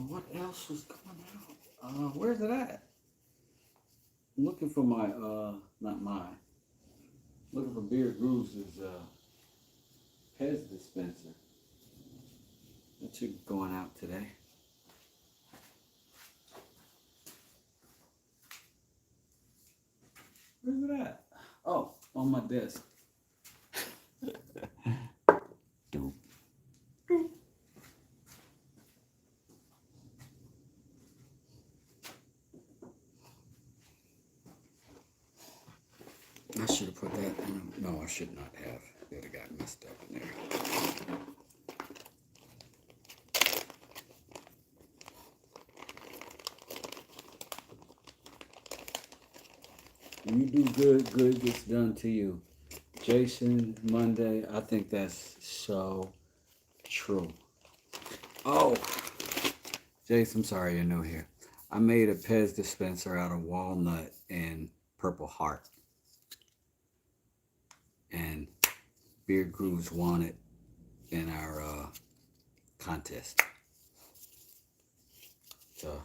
What else was going out? Where's it at? I'm looking for my, not mine. Looking for Beard Grooves' Pez dispenser. That should be going out today. Where's it at? Oh, on my desk. Doop. Doop. I should have put that in. No, I should not have. It have got messed up in there. You do good, good gets done to you. Jason, Monday, I think that's so true. Oh, Jason, I'm sorry you're new here. I made a Pez dispenser out of walnut and Purple Heart, and Beard Grooves won it in our contest. So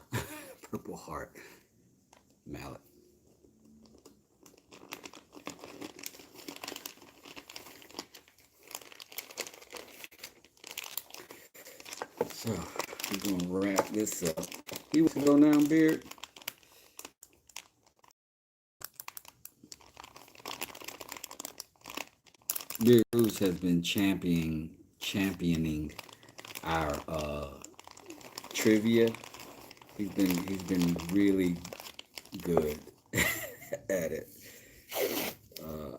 Purple Heart mallet. So we're gonna wrap this up. You want to go now, Beard? Beard Grooves has been championing our trivia. He's been really good at it.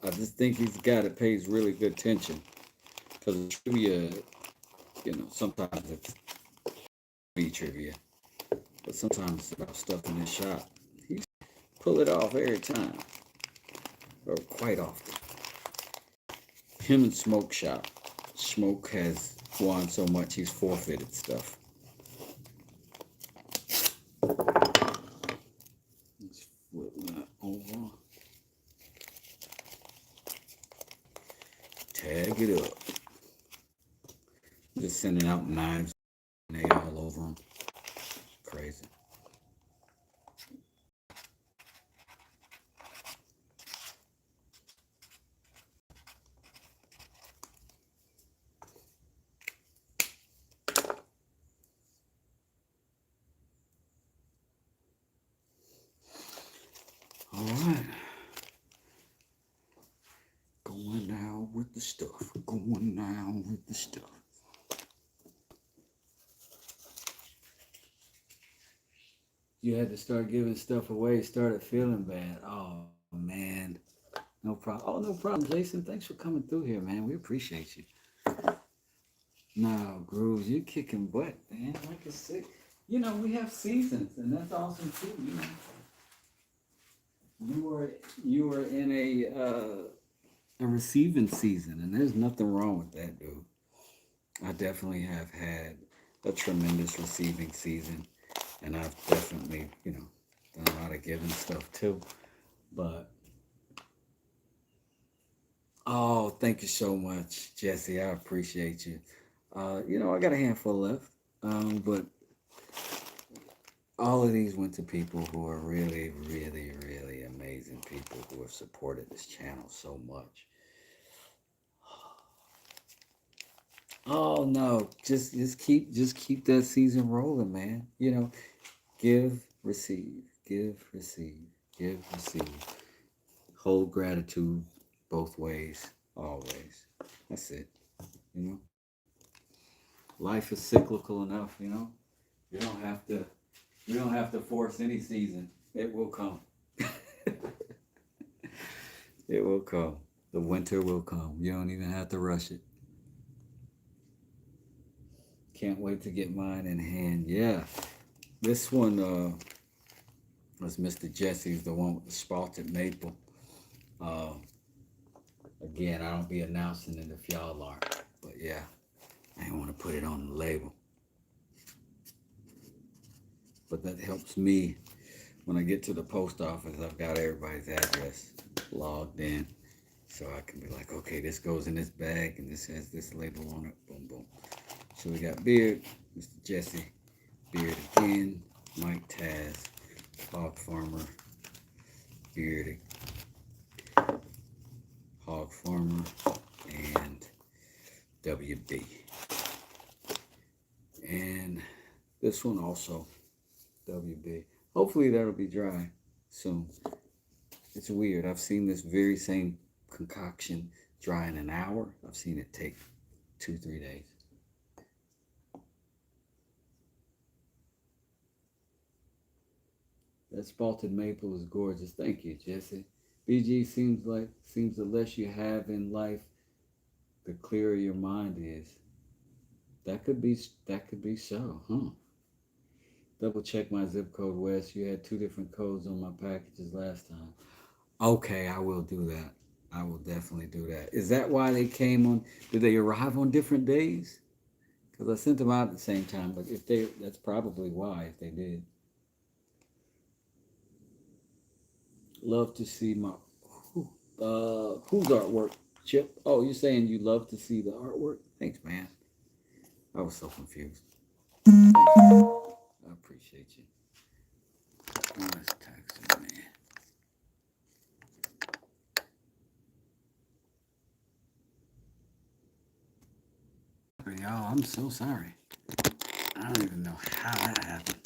I just think he's a guy that pays really good attention, because trivia, sometimes it's trivia, but sometimes it's about stuff in his shop. He pull it off every time, or quite often. Him and Smoke shop. Smoke has won so much he's forfeited stuff. Let's flip that over. Tag it up. Just sending out knives and they all over them. Crazy. All right. Going now with the stuff. Going now with the stuff. You had to start giving stuff away, started feeling bad. Oh, man. No problem. Oh, no problem, Jason. Thanks for coming through here, man. We appreciate you. No, Grooves, you're kicking butt, man. Like I said, we have seasons, and that's awesome too. You were in a receiving season, and there's nothing wrong with that, dude. I definitely have had a tremendous receiving season, and I've definitely, done a lot of giving stuff too. But oh, thank you so much, Jesse. I appreciate you. I got a handful left, but all of these went to people who are really, really, really amazing people who have supported this channel so much. Oh no, just keep that season rolling, man. Give, receive, give, receive, give, receive. Hold gratitude both ways, always. That's it. Life is cyclical enough, You don't have to force any season. It will come. It will come. The winter will come. You don't even have to rush it. Can't wait to get mine in hand. Yeah. This one was Mr. Jesse's, the one with the spalted maple. Again, I don't be announcing it if y'all aren't. But yeah, I didn't want to put it on the label. But that helps me when I get to the post office. I've got everybody's address logged in, so I can be like, okay, this goes in this bag and this has this label on it. Boom, boom. So we got Beard, Mr. Jesse, Beard again, Mike Taz, Hog Farmer, Beard, Hog Farmer, and WB. And this one also, WB. Hopefully that'll be dry soon. It's weird. I've seen this very same concoction dry in an hour. I've seen it take 2-3 days. That spalted maple is gorgeous. Thank you, Jesse. BG seems the less you have in life, the clearer your mind is. That could be so, huh? Double check my zip code, Wes. You had 2 different codes on my packages last time. Okay, I will do that. I will definitely do that. Is that why they came on? Did they arrive on different days? Because I sent them out at the same time. But that's probably why, if they did. Love to see my whose artwork, Chip? Oh, you're saying you love to see the artwork? Thanks, man. I was so confused. Thanks, man. I appreciate you. Oh, that's taxing, man. Y'all, I'm so sorry. I don't even know how that happened.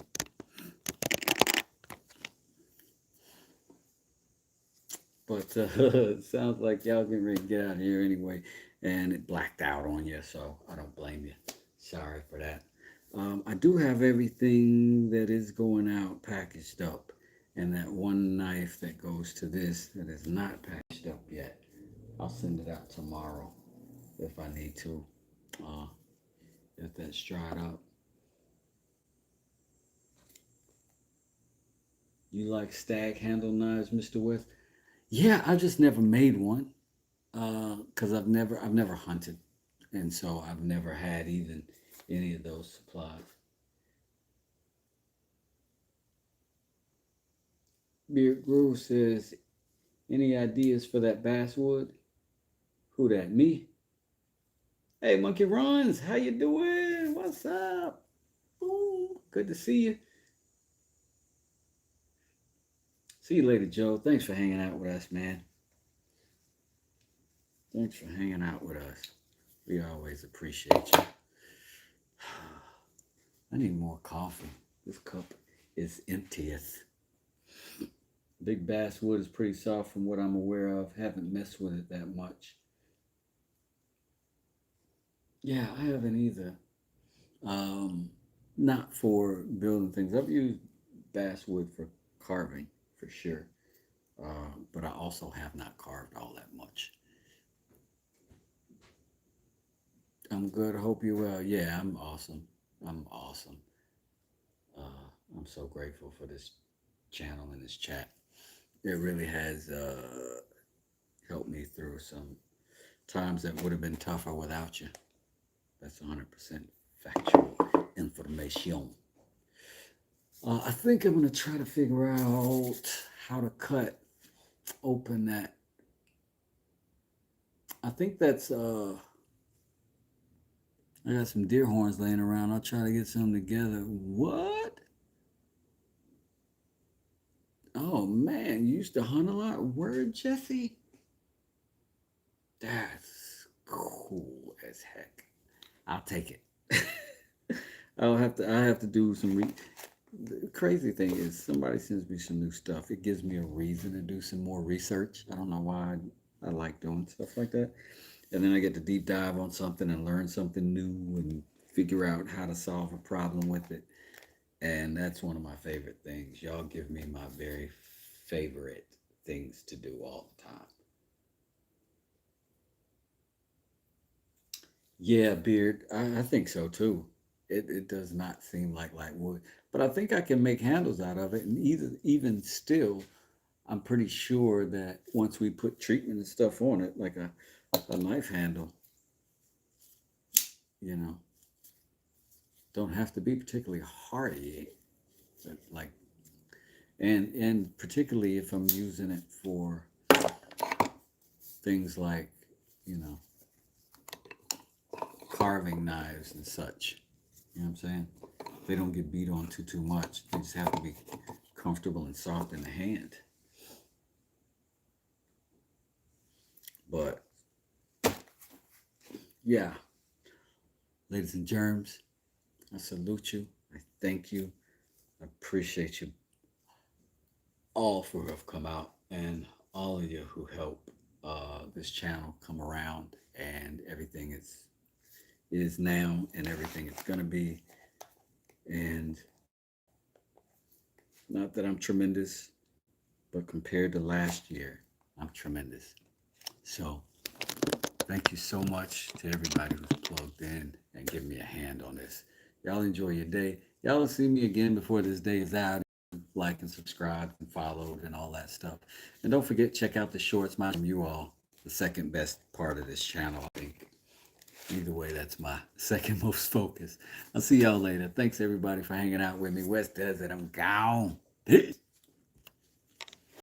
But it sounds like y'all getting ready to get out of here anyway. And it blacked out on you, so I don't blame you. Sorry for that. I do have everything that is going out packaged up. And that one knife that goes to this that is not packaged up yet, I'll send it out tomorrow if I need to. If that's dried up. You like stag handle knives, Mr. West? Yeah, I just never made one. Because I've never hunted, and so I've never had even any of those supplies. Beard Groove says, any ideas for that basswood? Who that? Me? Hey, Monkey Runs, how you doing? What's up? Ooh, good to see you. See you later, Joe. Thanks for hanging out with us, man. Thanks for hanging out with us. We always appreciate you. I need more coffee. This cup is emptieth. Big basswood is pretty soft from what I'm aware of. Haven't messed with it that much. Yeah, I haven't either. Not for building things. I've used basswood for carving, for sure. But I also have not carved all that much. I'm good. I hope you're well. Yeah, I'm awesome. I'm awesome. I'm so grateful for this channel and this chat. It really has helped me through some times that would have been tougher without you. That's 100% factual information. I think I'm going to try to figure out how to cut open that. I think that's, I got some deer horns laying around. I'll try to get some together. What? Oh, man, you used to hunt a lot? Word, Jesse? That's cool as heck. I'll take it. I have to do some the crazy thing is somebody sends me some new stuff. It gives me a reason to do some more research. I don't know why I like doing stuff like that. And then I get to deep dive on something and learn something new and figure out how to solve a problem with it. And that's one of my favorite things. Y'all give me my very favorite things to do all the time. Yeah, Beard. I think so too. It does not seem like wood, but I think I can make handles out of it. And even still, I'm pretty sure that once we put treatment and stuff on it, like a knife handle, you know, don't have to be particularly hardy, but like, and particularly if I'm using it for things like, you know, carving knives and such. You know what I'm saying? They don't get beat on too much. They just have to be comfortable and soft in the hand. But yeah, ladies and germs, I salute you. I thank you. I appreciate you all who have come out and all of you who help this channel come around, and everything is now and everything it's gonna be. And not that I'm tremendous, but compared to last year, I'm tremendous. So thank you so much to everybody who's plugged in and giving me a hand on this. Y'all enjoy your day. Y'all will see me again before this day is out. Like and subscribe and follow and all that stuff. And don't forget, check out the shorts. From you all, the second best part of this channel, I think. Either way, that's my second most focus. I'll see y'all later. Thanks everybody for hanging out with me. West Desert, I'm gone. Peace.